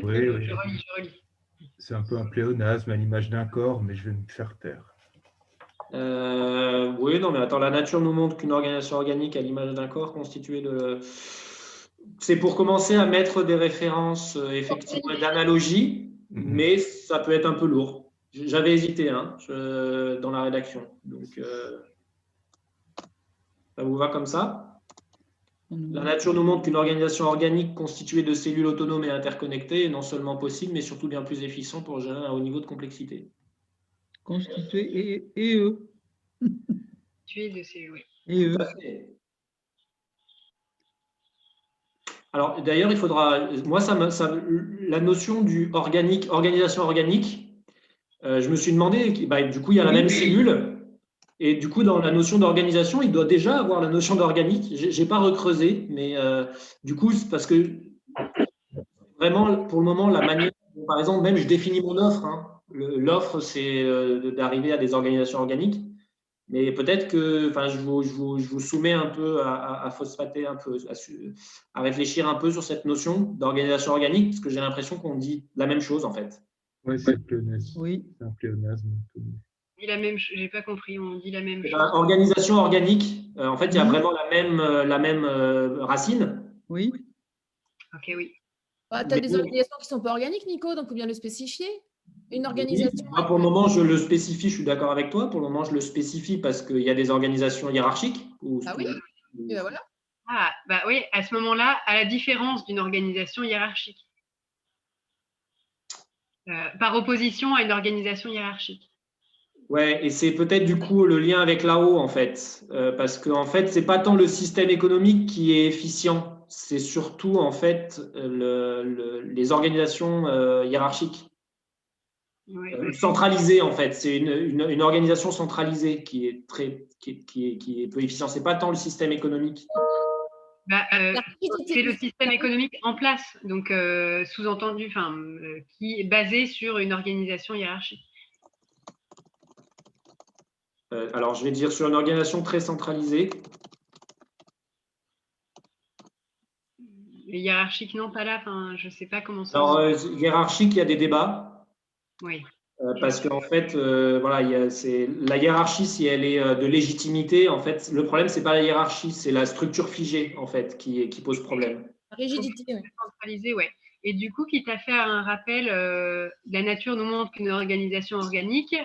Je relis. C'est un peu un pléonasme à l'image d'un corps, mais je vais me faire taire. Oui, non, mais attends, la nature nous montre qu'une organisation organique à l'image d'un corps constitué de. C'est pour commencer à mettre des références effectivement d'analogie, mais ça peut être un peu lourd. J'avais hésité dans la rédaction. Donc, ça vous va comme ça? La nature nous montre qu'une organisation organique constituée de cellules autonomes et interconnectées est non seulement possible, mais surtout bien plus efficient pour gérer un haut niveau de complexité. Constituée et eux. Constituée de cellules, oui. Et eux. Alors, d'ailleurs, il faudra. Moi, la notion du organique, organisation organique, je me suis demandé, du coup, il y a la même cellule. Et du coup, dans la notion d'organisation, il doit déjà avoir la notion d'organique. Je n'ai pas recreusé, mais du coup, c'est parce que vraiment, pour le moment, la manière, par exemple, même je définis mon offre. L'offre, c'est d'arriver à des organisations organiques. Mais peut-être que, je vous soumets un peu à phosphater un peu, à réfléchir un peu sur cette notion d'organisation organique, parce que j'ai l'impression qu'on dit la même chose en fait. Oui, c'est un pléonasme. Oui. C'est un pléonasme. On dit la même, j'ai pas compris. On dit la même chose. Organisation organique. En fait, il y a vraiment la même racine. Oui. Ok, oui. Tu as des organisations qui ne sont pas organiques, Nico, donc il faut bien le spécifier. Une organisation. Moi, pour le moment, je le spécifie, je suis d'accord avec toi. Pour le moment, je le spécifie parce qu'il y a des organisations hiérarchiques. Ah oui, et ben voilà. Ah, bah oui, à ce moment-là, à la différence d'une organisation hiérarchique. Par opposition à une organisation hiérarchique. Ouais, et c'est peut-être du coup le lien avec là-haut, en fait. Parce qu'en fait, ce n'est pas tant le système économique qui est efficient, c'est surtout, en fait, les organisations hiérarchiques. Oui. Centralisée, en fait. C'est une organisation centralisée qui est peu efficiente. Ce n'est pas tant le système économique. C'est le système économique en place, donc sous-entendu, qui est basé sur une organisation hiérarchique. Alors, je vais dire sur une organisation très centralisée. Hiérarchique, non, pas là. Je ne sais pas comment ça. Alors, hiérarchique, il y a des débats. Oui. Parce qu'en fait, la hiérarchie, si elle est de légitimité, en fait, le problème, ce n'est pas la hiérarchie, c'est la structure figée, en fait, qui pose problème. La rigidité, oui. Centralisée, ouais. Et du coup, quitte à faire un rappel, la nature nous montre qu'une organisation organique,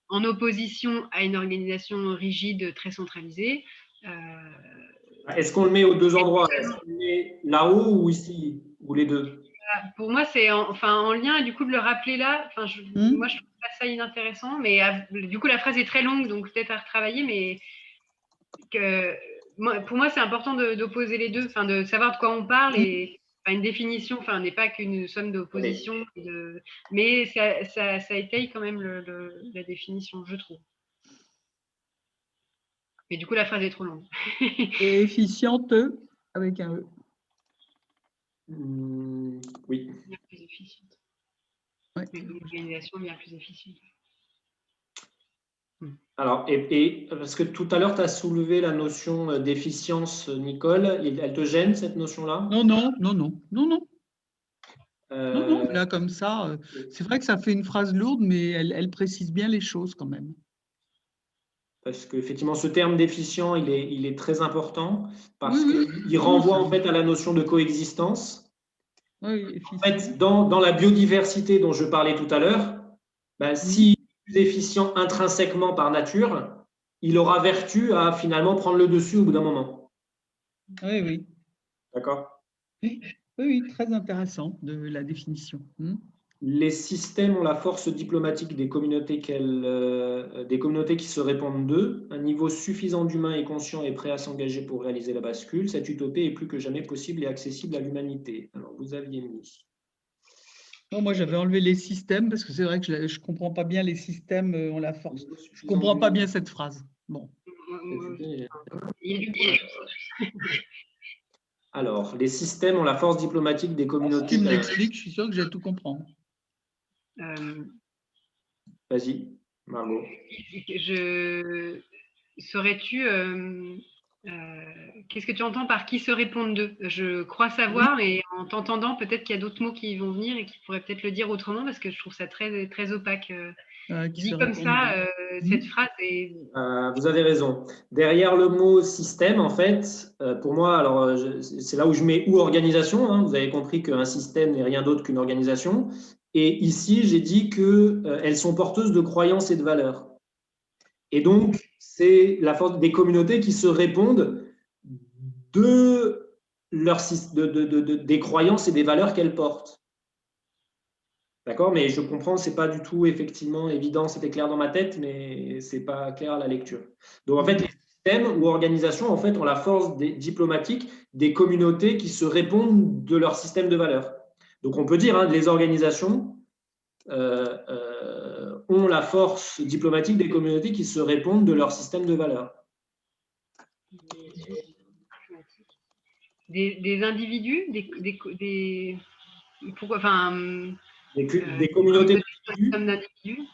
en opposition à une organisation rigide, très centralisée. Est-ce qu'on le met aux deux endroits? Est-ce qu'on le met là-haut ou ici? Ou les deux? Pour moi, c'est en lien, et du coup, de le rappeler là, moi, je trouve pas ça inintéressant, mais du coup, la phrase est très longue, donc peut-être à retravailler, mais pour moi, c'est important d'opposer les deux, de savoir de quoi on parle, et une définition n'est pas qu'une somme d'opposition, mais ça étaye quand même la définition, je trouve. Mais du coup, la phrase est trop longue. Et efficiente avec un E. Oui. Bien plus efficiente. Ouais. Une organisation bien plus efficiente. Alors, et parce que tout à l'heure, tu as soulevé la notion d'efficience, Nicole. Elle te gêne, cette notion-là? Non. Non, là, comme ça, c'est vrai que ça fait une phrase lourde, mais elle précise bien les choses quand même. Parce qu'effectivement, ce terme d'efficient, il est très important parce qu'il renvoie en fait à la notion de coexistence. Oui, en fait, dans la biodiversité dont je parlais tout à l'heure, s'il est plus efficient intrinsèquement par nature, il aura vertu à finalement prendre le dessus au bout d'un moment. Oui, oui. D'accord? Oui, très intéressant de la définition. Les systèmes ont la force diplomatique des communautés qui se répandent d'eux. Un niveau suffisant d'humains et conscients est prêt à s'engager pour réaliser la bascule. Cette utopie est plus que jamais possible et accessible à l'humanité. Alors, vous aviez mis. Non, moi, j'avais enlevé les systèmes parce que c'est vrai que je ne comprends pas bien les systèmes ont la force. Je ne comprends pas bien cette phrase. Bon. Il y a du bruit. Alors, les systèmes ont la force diplomatique des communautés. Si tu me l'expliques, je suis sûr que je vais tout comprendre. Vas-y, Margot. Saurais-tu, qu'est-ce que tu entends par qui se répondent d'eux? Je crois savoir, et en t'entendant, peut-être qu'il y a d'autres mots qui vont venir et qui pourraient peut-être le dire autrement, parce que je trouve ça très, très opaque. Dit comme ça, cette phrase est… Vous avez raison. Derrière le mot système, en fait, pour moi, alors c'est là où je mets ou organisation. Hein, vous avez compris qu'un système n'est rien d'autre qu'une organisation. Et ici, j'ai dit qu'elles sont porteuses de croyances et de valeurs. Et donc, c'est la force des communautés qui se répondent des croyances et des valeurs qu'elles portent. D'accord? Mais je comprends, ce n'est pas du tout effectivement évident, c'était clair dans ma tête, mais ce n'est pas clair à la lecture. Donc, en fait, les systèmes ou organisations en fait, ont la force diplomatique des communautés qui se répondent de leur système de valeurs. Donc, on peut dire, hein, les organisations ont la force diplomatique des communautés qui se répondent de leur système de valeurs. Des individus, pourquoi, enfin, des communautés d'individus,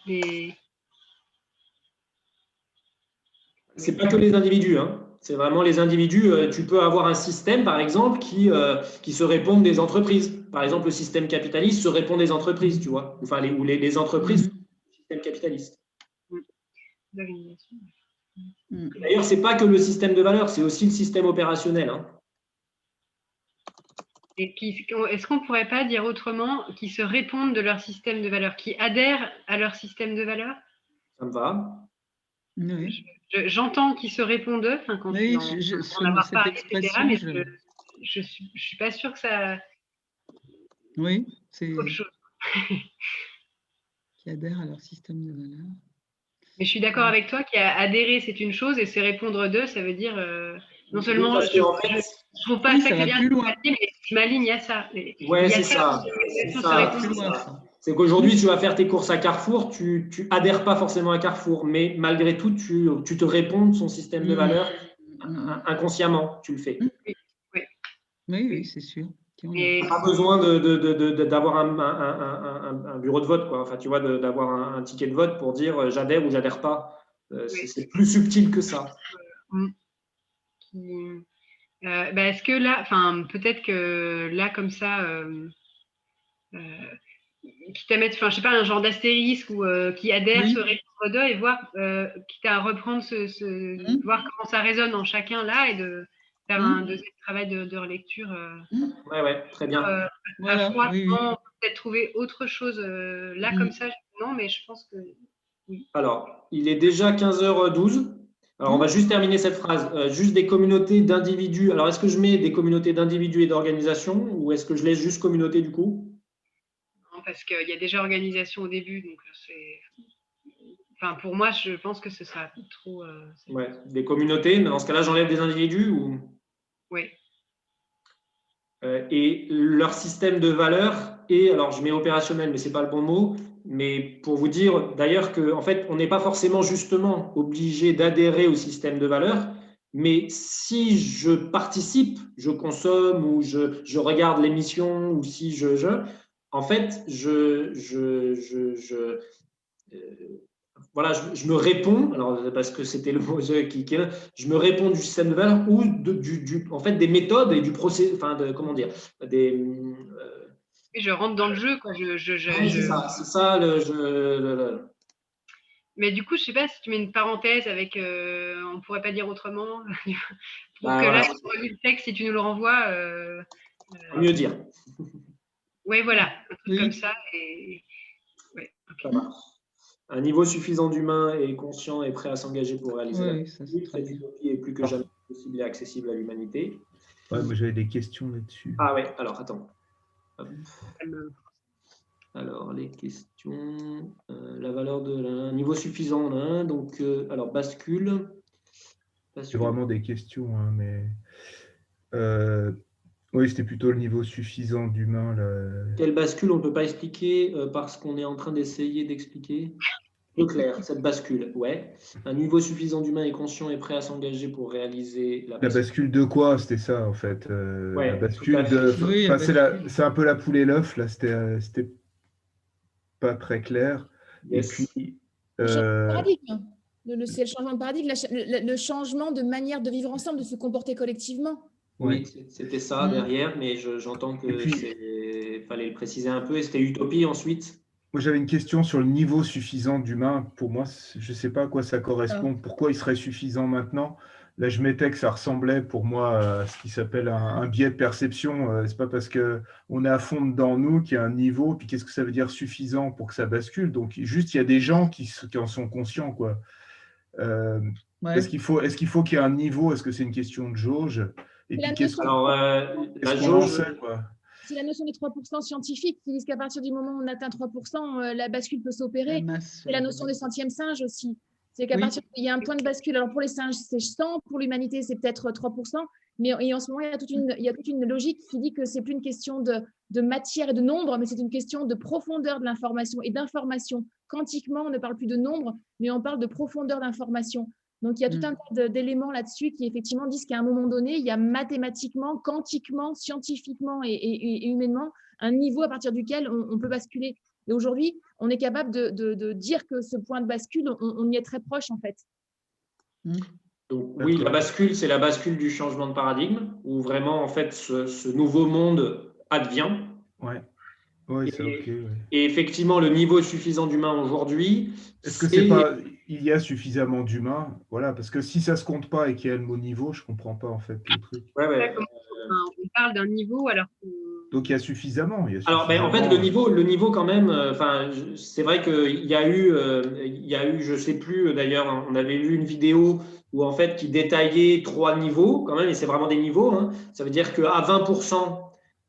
c'est pas que les individus, hein. C'est vraiment les individus. Tu peux avoir un système, par exemple, qui se répondent des entreprises. Par exemple, le système capitaliste se répond des entreprises, tu vois. Enfin, les entreprises sont le système capitaliste. D'ailleurs, c'est pas que le système de valeurs, c'est aussi le système opérationnel. Hein. Et est-ce qu'on ne pourrait pas dire autrement qui se répondent de leur système de valeurs, qui adhèrent à leur système de valeurs? Ça me va. Oui. J'entends qu'ils se répondent d'eux, enfin, quand oui, on avoir parlé, etc. Mais je ne suis pas sûre que ça… Oui, c'est autre chose. Qui adhèrent à leur système de valeurs. Mais je suis d'accord avec toi qu'adhérer, c'est une chose, et se répondre d'eux, ça veut dire non seulement… je ne trouve pas ça que bien, mais je m'aligne à ça. Oui, c'est ça. C'est qu'aujourd'hui, tu vas faire tes courses à Carrefour, tu adhères pas forcément à Carrefour, mais malgré tout, tu te réponds de son système de valeurs inconsciemment, tu le fais. Oui, c'est sûr. Tu n'as pas besoin d'avoir un bureau de vote, quoi. Enfin, tu vois, d'avoir un ticket de vote pour dire j'adhère ou j'adhère pas. C'est plus subtil que ça. Est-ce que là, enfin, peut-être que là, comme ça, quitte à mettre, enfin, je sais pas, un genre d'astérisque ou qui adhère, se répondre d'eux et voir, quitte à reprendre voir comment ça résonne en chacun là et de faire un deuxième travail de relecture. Oui, très bien. À froid, peut-être trouver autre chose là comme ça, non, mais je pense que oui. Alors, il est déjà 15h12. Alors, on va juste terminer cette phrase. Juste des communautés d'individus. Alors, est-ce que je mets des communautés d'individus et d'organisations ou est-ce que je laisse juste communauté du coup? Non, parce qu'il y a déjà organisation au début, donc c'est… Enfin, pour moi, je pense que ce sera trop… Ouais, des communautés, mais dans ce cas-là, j'enlève des individus ou… Oui. Et leur système de valeurs, et alors je mets opérationnel, mais ce n'est pas le bon mot, mais pour vous dire d'ailleurs qu'en fait, on n'est pas forcément justement obligé d'adhérer au système de valeurs, mais si je participe, je consomme ou je regarde l'émission ou si en fait, voilà, je me réponds, alors parce que c'était le mot je me réponds du système de valeurs ou en fait des méthodes et du procès, enfin comment dire, je rentre dans le jeu, quoi. C'est ça Mais du coup, je sais pas si tu mets une parenthèse avec, on pourrait pas dire autrement, pour que là, si tu relis le texte, si tu nous le renvoies. Mieux dire. Oui, voilà, un truc comme ça. Et… Ça marche. Un niveau suffisant d'humains et conscient et prêt à s'engager pour réaliser la Oui, ça, c'est très cette bien. utopie est plus que jamais possible et accessible à l'humanité. Ouais, moi j'avais des questions là-dessus. Ah ouais, alors attends. Hop. Alors, les questions. La valeur de un niveau suffisant, là, donc, alors, bascule. C'est vraiment des questions, hein, mais oui, c'était plutôt le niveau suffisant d'humain. Quelle bascule, on ne peut pas expliquer parce qu'on est en train d'essayer d'expliquer. Peu clair, cette bascule, ouais. Un niveau suffisant d'humain et conscient est prêt à s'engager pour réaliser la La bascule. bascule de quoi? C'était ça, en fait. Ouais, la bascule tout à fait. de. Oui, Enfin, la bascule. c'est un peu la poule et l'œuf, là, c'était pas très clair. Yes. Et puis. Le changement de paradigme. C'est le changement de paradigme, le changement de manière de vivre ensemble, de se comporter collectivement. Oui, c'était ça derrière, mais j'entends que fallait le préciser un peu. Et c'était utopie ensuite. Moi, j'avais une question sur le niveau suffisant d'humain. Pour moi, je ne sais pas à quoi ça correspond. Pourquoi il serait suffisant maintenant? Là, je mettais que ça ressemblait pour moi à ce qui s'appelle un biais de perception. C'est pas parce qu'on est à fond dedans nous qu'il y a un niveau. Puis qu'est-ce que ça veut dire suffisant pour que ça bascule? Donc, juste, il y a des gens qui en sont conscients, quoi. Est-ce qu'il faut qu'il y ait un niveau? Est-ce que c'est une question de jauge? Et puis, qu'est-ce qu'on en sait, quoi? C'est la notion des 3% scientifiques qui disent qu'à partir du moment où on atteint 3%, la bascule peut s'opérer. C'est la notion des centièmes singes aussi. C'est qu'à partir il y a un point de bascule. Alors pour les singes, c'est 100, pour l'humanité, c'est peut-être 3%. Mais en ce moment, il y a toute une logique qui dit que c'est plus une question de matière et de nombre, mais c'est une question de profondeur de l'information et d'information. Quantiquement, on ne parle plus de nombre, mais on parle de profondeur d'information. Donc, il y a tout un tas d'éléments là-dessus qui, effectivement, disent qu'à un moment donné, il y a mathématiquement, quantiquement, scientifiquement et humainement un niveau à partir duquel on peut basculer. Et aujourd'hui, on est capable de dire que ce point de bascule, on y est très proche, en fait. Donc, oui, la bascule, c'est la bascule du changement de paradigme, où vraiment, en fait, ce nouveau monde advient. Ouais. Oui, c'est OK. Ouais. Et effectivement, le niveau suffisant d'humains aujourd'hui. Est-ce que c'est pas il y a suffisamment d'humains? Voilà, parce que si ça se compte pas et qu'il y a le mot niveau, je comprends pas en fait le truc. Ouais. On parle d'un niveau alors que... Donc il y a suffisamment. Alors, en fait, le niveau quand même. C'est vrai qu'il y a eu, je sais plus. D'ailleurs, on avait vu une vidéo où en fait qui détaillait 3 niveaux quand même, et c'est vraiment des niveaux. Hein. Ça veut dire qu'à 20%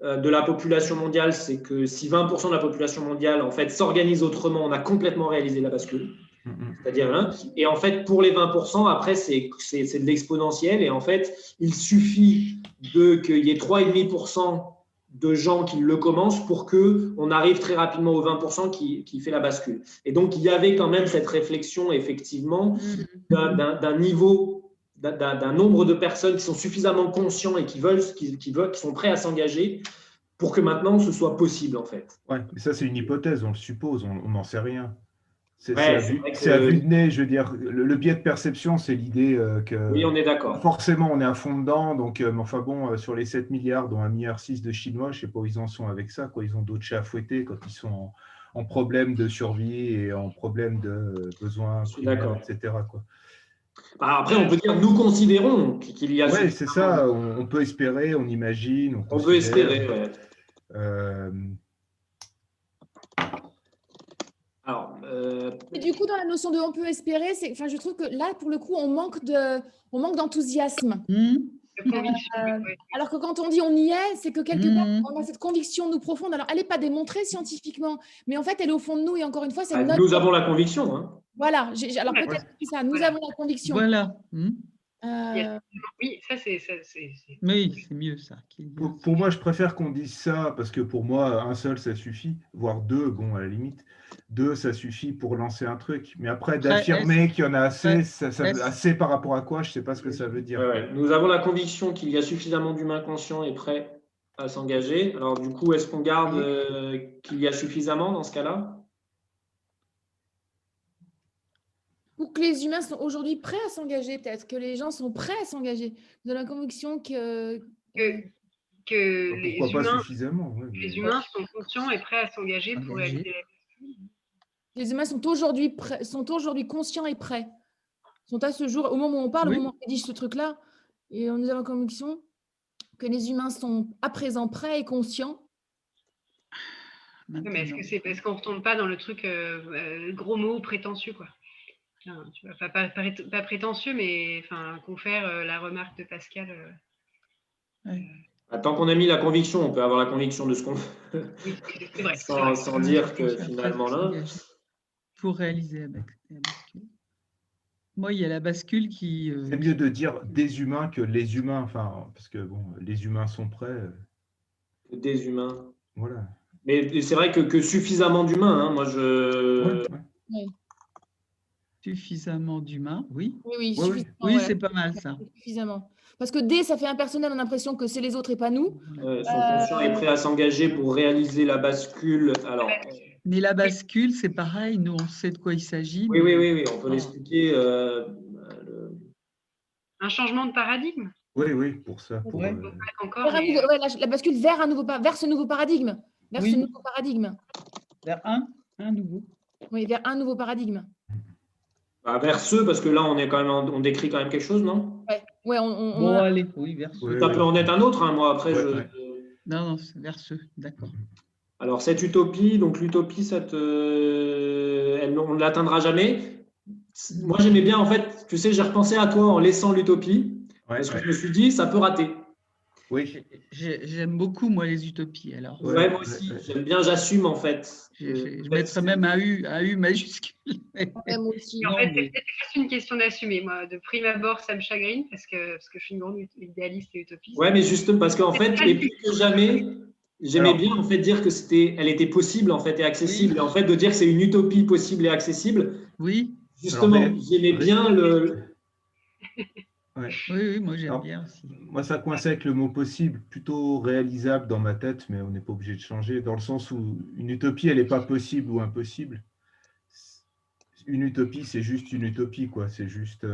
de la population mondiale, c'est que si 20% de la population mondiale en fait s'organise autrement, on a complètement réalisé la bascule. C'est-à-dire, hein, et en fait, pour les 20%, après, c'est de l'exponentiel. Et en fait, il suffit qu'il y ait 3,5% de gens qui le commencent pour qu'on arrive très rapidement aux 20% qui fait la bascule. Et donc, il y avait quand même cette réflexion, effectivement, d'un niveau, d'un nombre de personnes qui sont suffisamment conscients et qui sont prêts à s'engager pour que maintenant, ce soit possible, en fait. Ouais, mais ça, c'est une hypothèse, on le suppose, on n'en sait rien. C'est à vue de nez, je veux dire. Le biais de perception, c'est l'idée que oui, on est d'accord. Forcément, on est à fond dedans. Donc, enfin bon, sur les 7 milliards, dont 1,6 milliard de Chinois, je ne sais pas où ils en sont avec ça, quoi. Ils ont d'autres chats à fouetter quand ils sont en problème de survie et en problème de besoins primaires, etc., quoi. Après, on peut dire, nous considérons qu'il y a... Oui, c'est ça. On peut espérer, on imagine. On peut espérer, ouais. Alors, et du coup, dans la notion de on peut espérer, je trouve que là, pour le coup, on manque d'enthousiasme. Alors que quand on dit on y est, c'est que quelque part, on a cette conviction nous profonde. Alors, elle n'est pas démontrée scientifiquement, mais en fait, elle est au fond de nous. Et encore une fois, c'est notre... Nous avons la conviction. Hein. Voilà. Alors, peut-être ça. Nous avons la conviction. Voilà. Oui, ça, c'est... Oui, c'est mieux ça. Pour moi, je préfère qu'on dise ça, parce que pour moi, un seul, ça suffit, voire 2, bon, à la limite. 2, ça suffit pour lancer un truc. Mais après, d'affirmer qu'il y en a assez, assez par rapport à quoi, je ne sais pas ce que ça veut dire. Ouais. Nous avons la conviction qu'il y a suffisamment d'humains conscients et prêts à s'engager. Alors, du coup, est-ce qu'on garde qu'il y a suffisamment dans ce cas-là? Ou que les humains sont aujourd'hui prêts à s'engager, peut-être que les gens sont prêts à s'engager. Vous avez la conviction que les humains sont conscients et prêts à s'engager pour réaliser la bascule. Les humains sont aujourd'hui conscients et prêts. Sont à ce jour, au moment où on parle, au moment où on rédige ce truc-là, et on nous a la conviction que les humains sont à présent prêts et conscients. maintenant. Mais est-ce que c'est parce qu'on ne retombe pas dans le truc gros mot prétentieux, quoi? Enfin, tu vois, pas prétentieux, mais enfin, qu'on fait la remarque de Pascal. Ouais. Tant qu'on a mis la conviction, on peut avoir la conviction de ce qu'on veut, Oui, c'est vrai. sans dire que Après, finalement là. s'engager pour réaliser la bascule. Moi, il y a la bascule qui. C'est mieux de dire des humains que les humains, enfin, parce que bon, les humains sont prêts. Des humains. Voilà. Mais c'est vrai que suffisamment d'humains. Hein. Moi, je. Ouais. Oui, Suffisamment d'humains, oui. oui, Ouais, suffisamment. Oui, Voilà. c'est pas mal ça. Suffisamment. Parce que D, ça fait impersonnel, on a l'impression que c'est les autres et pas nous. Sont conscients et prêts à s'engager pour réaliser la bascule. Alors. Mais la bascule, c'est pareil, nous on sait de quoi il s'agit. Oui, mais... oui, on peut l'expliquer. Un changement de paradigme. Oui, pour ça. Pour, Ouais. Encore, Vers un nouveau- ouais, la bascule vers ce nouveau paradigme. Vers Oui. ce nouveau paradigme. Vers un nouveau. Oui, vers un nouveau paradigme. Vers ceux, parce que là, on décrit quand même quelque chose, non? Ouais, Bon, allez, oui, vers ceux. Ouais, Ça peut en être un autre, hein, moi, après. Ouais. Non, c'est vers ceux, d'accord. Alors, cette utopie, donc l'utopie, on ne l'atteindra jamais. Moi, j'aimais bien, en fait, tu sais, j'ai repensé à toi en laissant l'utopie, parce que je me suis dit, ça peut rater. Oui. J'aime beaucoup, moi, les utopies. Alors, Ouais, moi aussi, j'aime bien, j'assume, en fait. je mettrais même un U majuscule. Ouais, moi aussi. En fait, mais- c'est juste une question d'assumer. Moi, de prime abord, ça me chagrine parce que je suis une grande idéaliste et utopiste. Ouais, mais juste parce qu'en fait, et plus que jamais, j'aimais bien en fait dire que elle était possible en fait et accessible. Oui. Et en fait, de dire que c'est une utopie possible et accessible. Oui, Justement, Alors, j'aimais bien le. Ouais. oui, moi j'aime Alors, bien aussi. Moi, ça coinçait avec le mot possible, plutôt réalisable dans ma tête, mais on n'est pas obligé de changer, dans le sens où une utopie, elle n'est pas possible ou impossible. Une utopie, c'est juste une utopie, quoi. C'est juste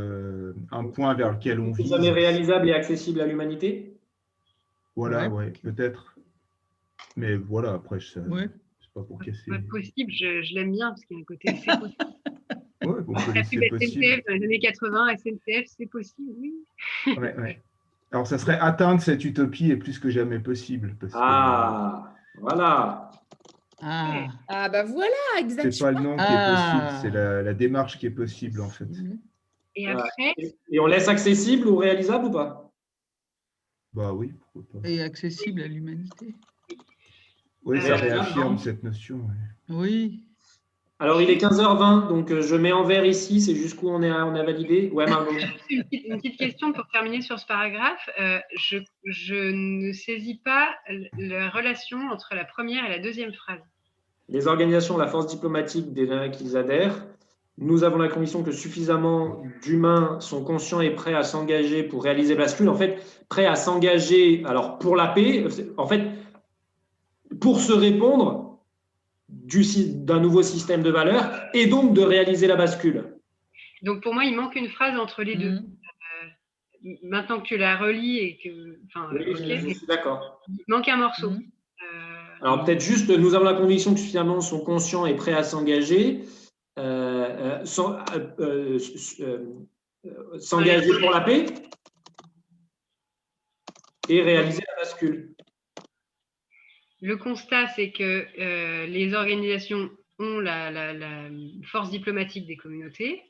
un point vers lequel on C'est vise. jamais réalisable et accessible à l'humanité. Voilà, Ouais. ouais, peut-être. Mais voilà, après, c'est Ouais. pas pour casser. Pas possible, je l'aime bien parce qu'il y a un côté c'est possible. Ouais, on peut La laisser pub possible. SNCF dans les années 80, SNCF, c'est possible, oui. Ouais. Alors, ça serait atteindre cette utopie est plus que jamais possible. Parce Voilà. Ah, Ah bah voilà, que exactement. c'est pas le nom qui est possible, c'est la démarche qui est possible, en fait. Et Voilà. après, Et on laisse accessible ou réalisable ou pas? Bah oui, pourquoi pas. et accessible à l'humanité. Oui, ça Ouais, réaffirme non. cette notion. Ouais. Oui. Alors, il est 15h20, donc je mets en vert ici, c'est jusqu'où on a validé. Ouais, Margot. une petite question pour terminer sur ce paragraphe. Je ne saisis pas la relation entre la première et la deuxième phrase. Les organisations de la force diplomatique des uns qu'ils adhèrent, nous avons la conviction que suffisamment d'humains sont conscients et prêts à s'engager pour réaliser la bascule. En fait, prêts à s'engager, alors pour la paix, en fait, pour se répondre d'un nouveau système de valeurs et donc de réaliser la bascule. Donc pour moi, il manque une phrase entre les deux. Maintenant que tu la relis et que. Enfin, Oui, je suis d'accord. Il manque un morceau. Alors peut-être juste, nous avons la conviction que suffisamment sont conscients et prêts à s'engager, s'engager pour la paix et réaliser la bascule. Le constat, c'est que les organisations ont la force diplomatique des communautés.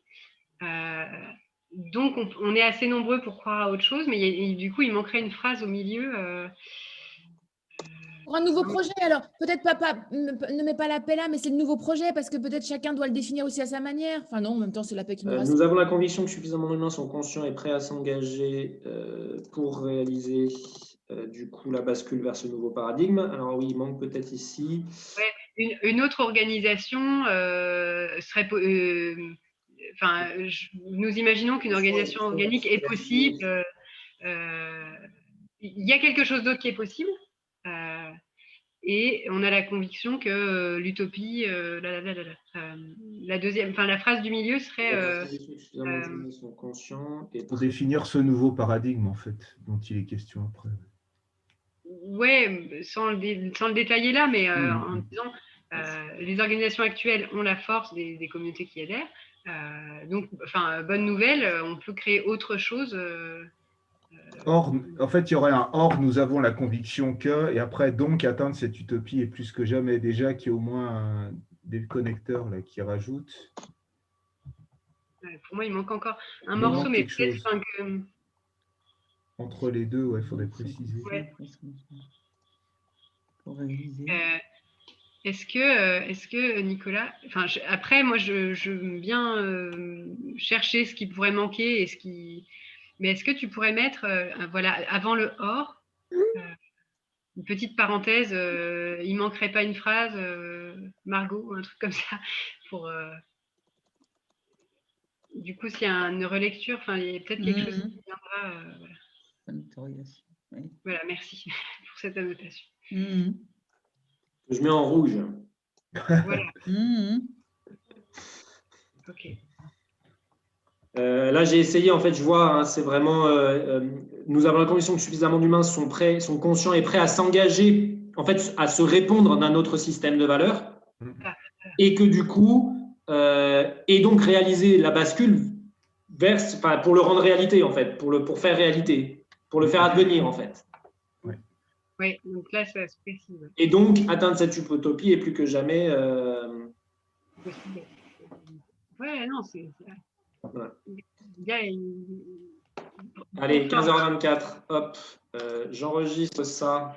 Donc, on est assez nombreux pour croire à autre chose, mais du coup, il manquerait une phrase au milieu. Pour un nouveau projet, alors peut-être ne mets pas la paix là, mais c'est le nouveau projet parce que peut-être chacun doit le définir aussi à sa manière. Enfin non, en même temps, c'est la paix qui nous reste. Nous avons la conviction que suffisamment d'humains sont conscients et prêts à s'engager pour réaliser du coup la bascule vers ce nouveau paradigme. Alors oui, il manque peut-être ici. Ouais, une autre organisation serait. Nous imaginons qu'une organisation organique est possible. Il y a quelque chose d'autre qui est possible. Et on a la conviction que l'utopie, la phrase du milieu serait. Sont conscients et pour définir ce nouveau paradigme, en fait, dont il est question après. Ouais, sans le détailler là, mais en disant les organisations actuelles ont la force des communautés qui adhèrent. Donc, bonne nouvelle, on peut créer autre chose. Or, en fait, il y aurait un or, nous avons la conviction que, et après, donc, atteindre cette utopie est plus que jamais. Déjà qu'il y a au moins des connecteurs là, qui rajoutent. Pour moi, il manque encore un Il morceau, manque mais quelque peut-être chose. que. Entre les deux, il faudrait préciser. Ouais. Pour réviser. Est-ce que Nicolas, enfin, après, moi, je veux bien chercher ce qui pourrait manquer et ce qui. Mais est-ce que tu pourrais mettre, voilà, avant le or, une petite parenthèse, il manquerait pas une phrase, Margot, ou un truc comme ça, pour. Du coup, s'il y a une relecture, enfin, il y a peut-être quelque chose qui viendra. Voilà. Interrogation. Oui. Voilà, merci pour cette annotation. Je mets en rouge. Voilà. Ok. Là, j'ai essayé, en fait, je vois, hein, c'est vraiment, nous avons la conviction que suffisamment d'humains sont prêts, sont conscients et prêts à s'engager, en fait, à se répondre d'un autre système de valeurs, et que du coup, et donc réaliser la bascule pour le rendre réalité, en fait, pour faire réalité, pour le faire advenir, en fait. Oui, donc là, ça se précise. Et donc, atteindre cette utopie est plus que jamais. Ouais, non, c'est. Voilà. Il Allez, 15h24, hop, j'enregistre ça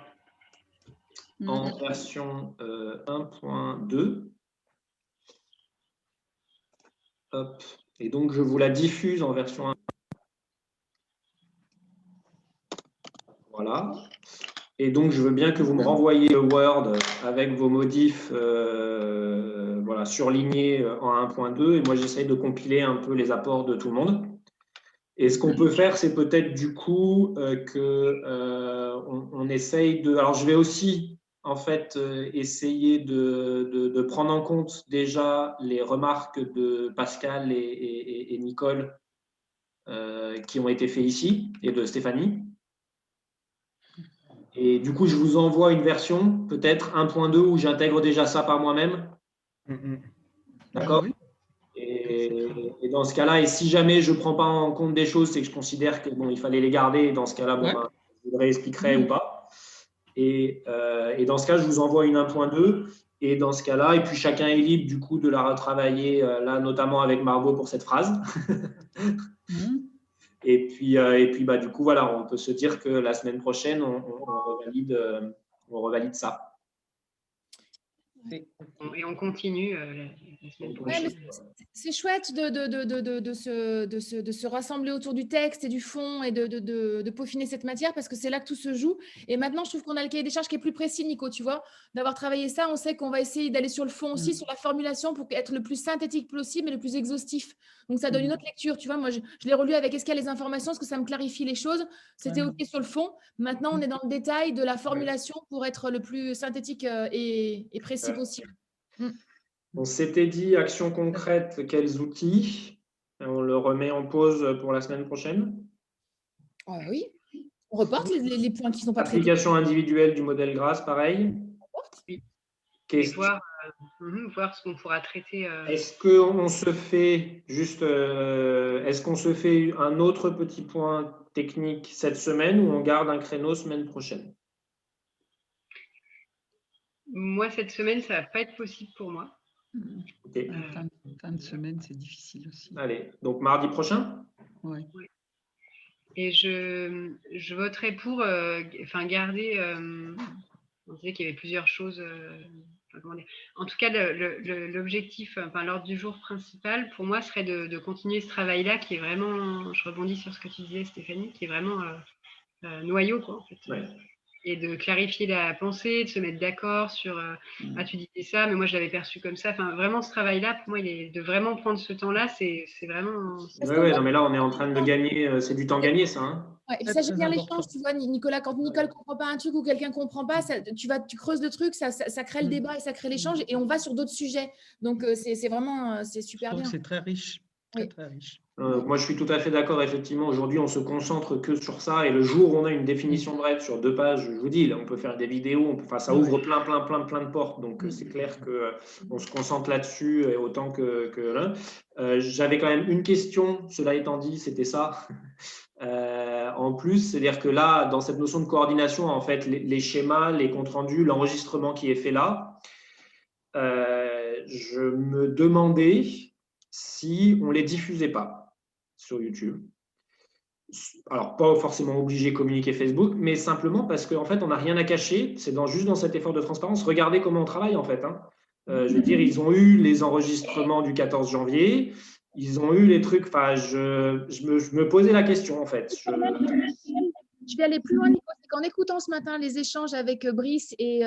en version 1.2. Hop, et donc je vous la diffuse en version 1. Voilà. Et donc, je veux bien que vous me renvoyiez le Word avec vos modifs voilà, surlignés en 1.2. Et moi, j'essaye de compiler un peu les apports de tout le monde. Et ce qu'on peut faire, c'est peut-être du coup on essaye de… Alors, je vais aussi, en fait, essayer de prendre en compte déjà les remarques de Pascal et Nicole qui ont été faites ici, et de Stéphanie. Et du coup, je vous envoie une version, peut-être 1.2, où j'intègre déjà ça par moi-même. D'accord ? Et dans ce cas-là, et si jamais je ne prends pas en compte des choses, c'est que je considère que bon, il fallait les garder. Et dans ce cas-là, je vous réexpliquerai ou pas. Et dans ce cas, je vous envoie une 1.2. Et dans ce cas-là, et puis chacun est libre du coup de la retravailler, là, notamment avec Margot pour cette phrase. Et puis bah, du coup, voilà, on peut se dire que la semaine prochaine, on revalide ça. Et on continue la semaine prochaine. C'est chouette de se rassembler autour du texte et du fond et de peaufiner cette matière parce que c'est là que tout se joue. Et maintenant, je trouve qu'on a le cahier des charges qui est plus précis, Nico, tu vois. D'avoir travaillé ça, on sait qu'on va essayer d'aller sur le fond aussi, sur la formulation pour être le plus synthétique possible et le plus exhaustif. Donc, ça donne une autre lecture, tu vois. Moi, je l'ai relu avec est-ce qu'il y a les informations, est-ce que ça me clarifie les choses. C'était OK sur le fond. Maintenant, on est dans le détail de la formulation pour être le plus synthétique et précis possible. On s'était dit action concrète, quels outils? On le remet en pause pour la semaine prochaine. Oui, on reporte les points qui ne sont pas traités. Application individuelle du modèle Grasse, pareil. Oui. Et voir ce qu'on pourra traiter. Est-ce qu'on se fait juste, est-ce qu'on se fait un autre petit point technique cette semaine ou on garde un créneau semaine prochaine? Moi, cette semaine, ça ne va pas être possible pour moi. Okay. Fin de semaine, c'est difficile aussi. Allez, donc mardi prochain? Oui. Et je voterai pour garder. On disait qu'il y avait plusieurs choses. En tout cas, l'objectif, l'ordre du jour principal, pour moi, serait de continuer ce travail-là qui est vraiment, je rebondis sur ce que tu disais, Stéphanie, qui est vraiment noyau, quoi, en fait. Ouais. Et de clarifier la pensée, de se mettre d'accord sur tu disais ça, mais moi je l'avais perçu comme ça. Enfin, vraiment, ce travail-là, pour moi, il est de vraiment prendre ce temps-là, c'est vraiment. Oui, non, mais là, on est en train de gagner, c'est du temps gagné, ça. Hein. Ouais, et puis ça génère l'échange, tu vois, Nicolas. Quand Nicole ne comprend pas un truc ou quelqu'un ne comprend pas, tu creuses le truc, ça crée le débat et ça crée l'échange et on va sur d'autres sujets. Donc, c'est vraiment super bien. C'est très riche. Oui. Très riche. Moi, je suis tout à fait d'accord. Effectivement, aujourd'hui, on se concentre que sur ça. Et le jour où on a une définition brève sur 2 pages, je vous dis, là, on peut faire des vidéos. Ça ouvre plein de portes. Donc, c'est clair qu'on se concentre là-dessus autant que là. J'avais quand même une question. Cela étant dit, c'était ça. En plus, c'est-à-dire que là, dans cette notion de coordination, en fait, les schémas, les comptes rendus, l'enregistrement qui est fait là, je me demandais si on ne les diffusait pas sur YouTube. Alors, pas forcément obligé de communiquer Facebook, mais simplement parce qu'en fait, on n'a rien à cacher. C'est juste dans cet effort de transparence. Regardez comment on travaille, en fait. Je veux dire, ils ont eu les enregistrements du 14 janvier. Ils ont eu les trucs. Enfin, je me posais la question, en fait. Je vais aller plus loin, Nico. C'est qu'en écoutant ce matin les échanges avec Brice et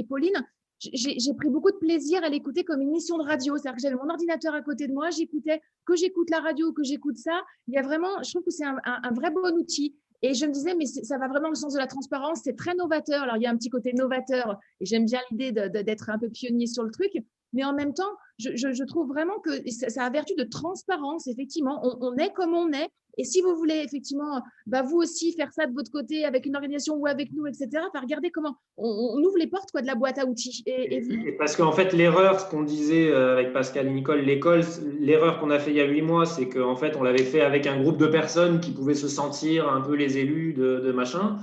Pauline, j'ai pris beaucoup de plaisir à l'écouter comme une émission de radio. C'est-à-dire que j'avais mon ordinateur à côté de moi, que j'écoute la radio, que j'écoute ça. Il y a vraiment, je trouve que c'est un vrai bon outil. Et je me disais, mais ça va vraiment dans le sens de la transparence, c'est très novateur. Alors, il y a un petit côté novateur et j'aime bien l'idée d'être un peu pionnier sur le truc. Mais en même temps, je trouve vraiment que ça a vertu de transparence. Effectivement, on est comme on est. Et si vous voulez effectivement, vous aussi faire ça de votre côté avec une organisation ou avec nous, etc., regardez comment on ouvre les portes de la boîte à outils. Et parce qu'en fait, l'erreur, ce qu'on disait avec Pascal et Nicole, l'erreur qu'on a fait il y a 8 mois, c'est qu'en fait, on l'avait fait avec un groupe de personnes qui pouvaient se sentir un peu les élus de machin.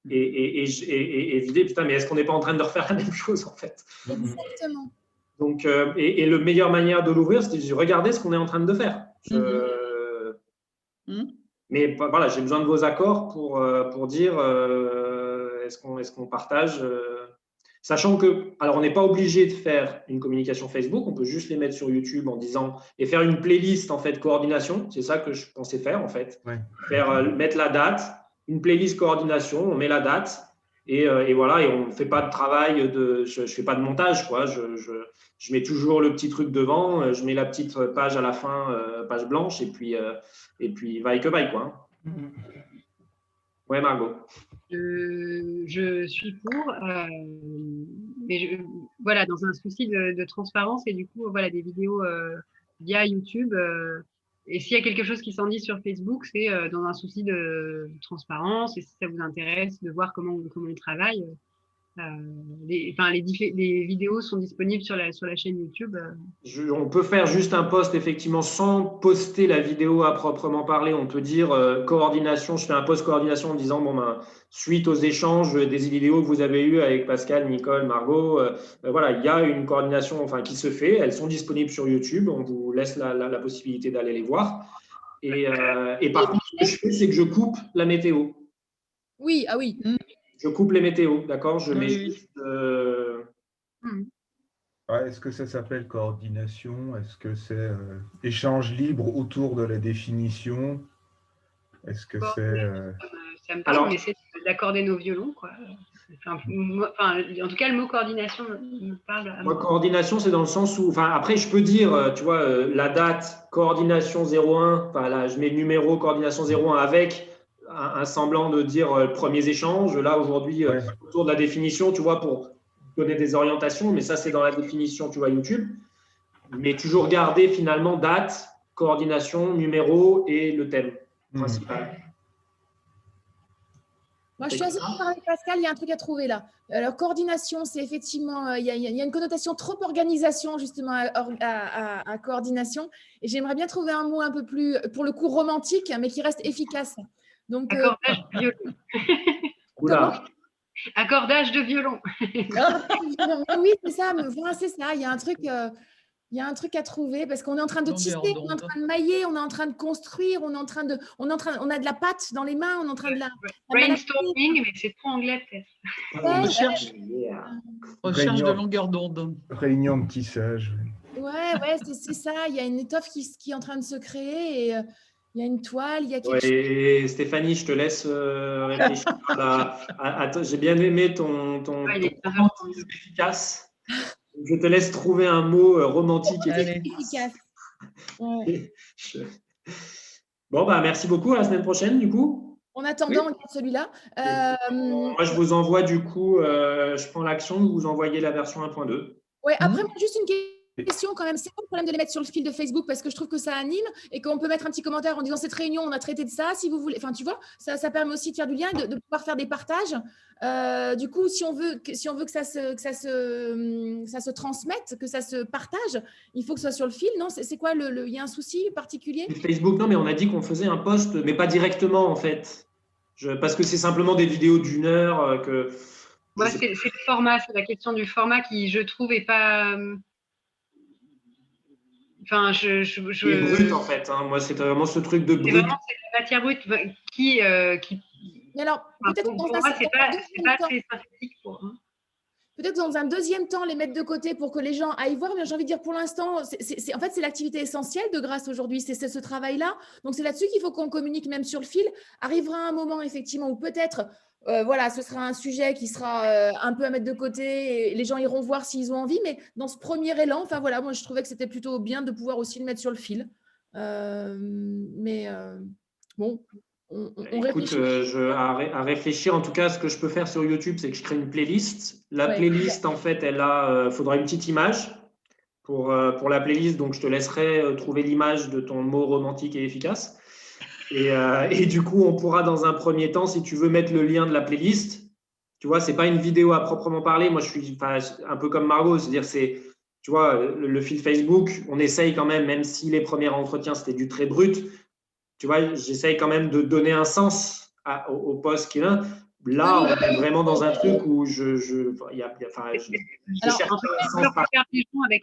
Et je disais, putain, mais est-ce qu'on n'est pas en train de refaire la même chose, en fait? Exactement. Donc, et la meilleure manière de l'ouvrir, c'était de regarder ce qu'on est en train de faire. Mais voilà, j'ai besoin de vos accords pour dire est-ce qu'on partage sachant que, alors on n'est pas obligé de faire une communication Facebook, on peut juste les mettre sur YouTube en disant et faire une playlist en fait coordination, c'est ça que je pensais faire en fait, mettre la date, une playlist coordination, on met la date et voilà, et on ne fait pas de travail je fais pas de montage quoi, je mets toujours le petit truc devant, je mets la petite page à la fin, page blanche et puis vaille que vaille quoi. Ouais Margot. Je suis pour, mais voilà, dans un souci de transparence et du coup, voilà, des vidéos via YouTube. Et s'il y a quelque chose qui s'en dit sur Facebook, c'est dans un souci de transparence et si ça vous intéresse de voir comment on travaille. Les vidéos sont disponibles sur la chaîne YouTube. On peut faire juste un post, effectivement, sans poster la vidéo à proprement parler. On peut dire coordination. Je fais un post coordination en disant suite aux échanges des vidéos que vous avez eues avec Pascal, Nicole, Margot, voilà, il y a une coordination qui se fait. Elles sont disponibles sur YouTube. On vous laisse la possibilité d'aller les voir. Et par contre, ce que je fais, c'est que je coupe la météo. Oui, ah oui. Je coupe les météos, d'accord? Je mets juste… Est-ce que ça s'appelle coordination? Est-ce que c'est échange libre autour de la définition? Est-ce que ça me parle, mais c'est d'accorder nos violons, quoi. En tout cas, le mot coordination me parle. Moi, coordination, c'est dans le sens où… Après, je peux dire, tu vois, la date, coordination 01, là, je mets le numéro coordination 01 avec… un semblant de dire premiers échanges. Là, aujourd'hui, autour de la définition, tu vois, pour donner des orientations, mais ça, c'est dans la définition, tu vois, YouTube. Mais toujours garder finalement date, coordination, numéro et le thème principal. Moi, je suis assez d'accord avec Pascal, il y a un truc à trouver là. Alors, coordination, c'est effectivement, il y a une connotation trop organisation, justement, à coordination. Et j'aimerais bien trouver un mot un peu plus, pour le coup, romantique, mais qui reste efficace. Donc, accordage de violon. Accordage de violon. Oui, c'est ça. C'est ça. Il y a un truc à trouver parce qu'on est en train de tisser, on est en train de mailler, on est en train de construire, on a de la pâte dans les mains, on est en train de la brainstorming, mais c'est trop anglais peut-être. Recherche de longueur d'onde. Réunion de tissage. Ouais, c'est ça. Il y a une étoffe qui est en train de se créer et il y a une toile, il y a quelque chose. Et Stéphanie, je te laisse réfléchir. J'ai bien aimé ton romantisme efficace. Je te laisse trouver un mot romantique et efficace. Ouais. Bon, merci beaucoup. À la semaine prochaine, du coup. En attendant, on garde celui-là. Moi, je vous envoie, du coup, je prends l'action, vous envoyez la version 1.2. Ouais, après, juste une question. questions quand même, c'est pas le problème de les mettre sur le fil de Facebook parce que je trouve que ça anime et qu'on peut mettre un petit commentaire en disant cette réunion, on a traité de ça, si vous voulez. Enfin, tu vois, ça permet aussi de faire du lien et de pouvoir faire des partages. Du coup, si on veut que ça se transmette, que ça se partage, il faut que ce soit sur le fil, non? C'est quoi il y a un souci particulier? Facebook, non, mais on a dit qu'on faisait un post, mais pas directement en fait. Parce que c'est simplement des vidéos d'1 heure que. Moi, c'est le format, c'est la question du format qui, je trouve, est pas. Enfin, C'est brut en fait. Hein. Moi, c'est vraiment ce truc de brut. C'est vraiment cette matière brute qui. Mais alors, peut-être pour moi, c'est pas assez synthétique pour. Peut-être dans un deuxième temps, les mettre de côté pour que les gens aillent voir. Mais j'ai envie de dire, pour l'instant, en fait, c'est l'activité essentielle de Grâce aujourd'hui. C'est ce travail-là. Donc, c'est là-dessus qu'il faut qu'on communique même sur le fil. Arrivera un moment, effectivement, où peut-être, voilà, ce sera un sujet qui sera un peu à mettre de côté et les gens iront voir s'ils ont envie. Mais dans ce premier élan, enfin, voilà, moi, je trouvais que c'était plutôt bien de pouvoir aussi le mettre sur le fil. Bon. Écoute, à réfléchir, en tout cas, ce que je peux faire sur YouTube, c'est que je crée une playlist. La playlist, en fait, faudra une petite image pour la playlist. Donc, je te laisserai trouver l'image de ton mot romantique et efficace. Et du coup, on pourra, dans un premier temps, si tu veux mettre le lien de la playlist, tu vois, c'est pas une vidéo à proprement parler. Moi, je suis un peu comme Margot, c'est-à-dire, tu vois, le fil Facebook, on essaye quand même si les premiers entretiens, c'était du très brut. Tu vois, j'essaye quand même de donner un sens au poste qu'il a. Là, on est vraiment dans un truc où je cherche un sens. Faire des gens avec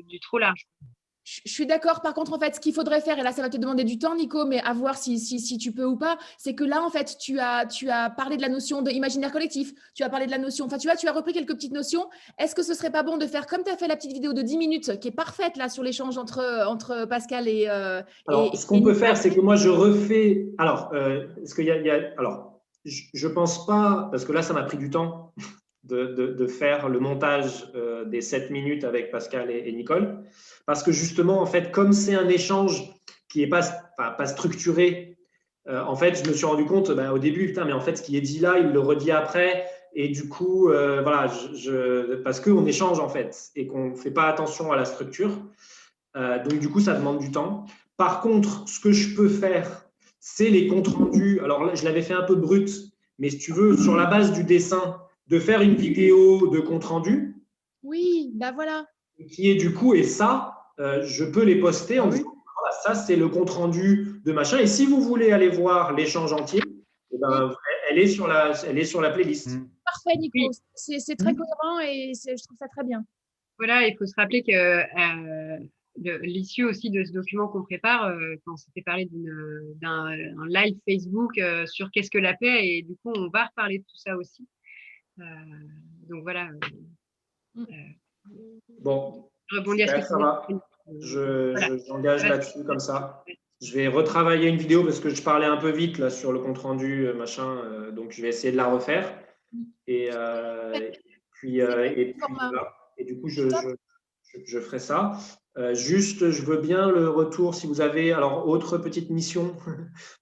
du trop large. Je suis d'accord. Par contre, en fait, ce qu'il faudrait faire, et là, ça va te demander du temps, Nico, mais à voir si tu peux ou pas, c'est que là, en fait, tu as parlé de la notion d'imaginaire collectif, tu as parlé de la notion, enfin, tu vois, tu as repris quelques petites notions. Est-ce que ce serait pas bon de faire comme tu as fait la petite vidéo de 10 minutes, qui est parfaite, là, sur l'échange entre Pascal et… Alors, ce qu'on peut faire, c'est que moi, je refais… Alors, est-ce qu'il y a… Alors, je pense pas, parce que là, ça m'a pris du temps de faire le montage des 7 minutes avec Pascal et Nicole. Parce que justement, en fait, comme c'est un échange qui n'est pas structuré, en fait, je me suis rendu compte au début, putain, mais en fait, ce qui est dit là, il le redit après. Et du coup, voilà, parce qu'on échange, en fait, et qu'on ne fait pas attention à la structure. Donc, du coup, ça demande du temps. Par contre, ce que je peux faire, c'est les comptes rendus. Alors là, je l'avais fait un peu brut, mais si tu veux, sur la base du dessin, de faire une vidéo de compte rendu. Oui, ben voilà. Qui est du coup, et ça, je peux les poster en disant, voilà, ça, c'est le compte rendu de machin. Et si vous voulez aller voir l'échange entier, eh ben, elle est sur la playlist. Parfait, Nico. Oui. C'est très cohérent et je trouve ça très bien. Voilà, il faut se rappeler que l'issue aussi de ce document qu'on prépare, quand on s'était parlé d'un live Facebook sur qu'est-ce que la paix, et du coup, on va reparler de tout ça aussi. Donc voilà. Bon, je rebondis à ce que ça va. J'engage là-dessus comme ça. Je vais retravailler une vidéo parce que je parlais un peu vite là sur le compte rendu, machin. Donc je vais essayer de la refaire. Et puis voilà. Et du coup, je ferai ça. Juste, je veux bien le retour si vous avez. Alors, autre petite mission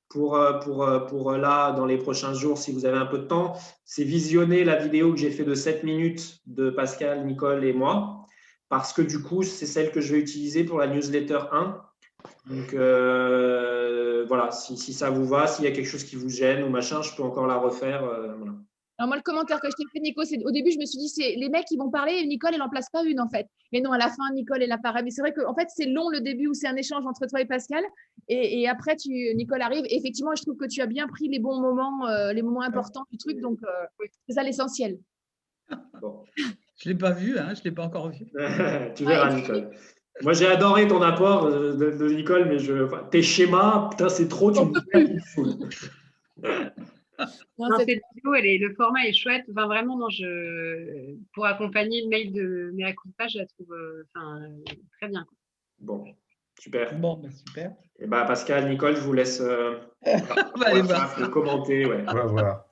pour là, dans les prochains jours, si vous avez un peu de temps, c'est visionner la vidéo que j'ai fait de 7 minutes de Pascal, Nicole et moi. Parce que du coup, c'est celle que je vais utiliser pour la newsletter 1. Donc, voilà, si ça vous va, s'il y a quelque chose qui vous gêne ou machin, je peux encore la refaire. Voilà. Alors moi, le commentaire que je t'ai fait, Nico, c'est au début, je me suis dit, c'est les mecs qui vont parler et Nicole, elle n'en place pas une, en fait. Mais non, à la fin, Nicole, elle apparaît. Mais c'est vrai qu'en fait, c'est long le début où c'est un échange entre toi et Pascal. Et après, Nicole arrive. Et effectivement, je trouve que tu as bien pris les bons moments, les moments importants du truc. Donc, c'est ça l'essentiel. Bon. Je ne l'ai pas vu, hein, je ne l'ai pas encore vu. Tu verras, Nicole. Moi, j'ai adoré ton apport de Nicole, mais tes schémas, putain, c'est trop, tu me fous. Non, cette vidéo, le format est chouette. Enfin, vraiment, pour accompagner le mail de Mea Culpa, je la trouve très bien. Bon, super. Bon, super. Et Pascal, Nicole, je vous laisse commenter. Ouais. On va voir.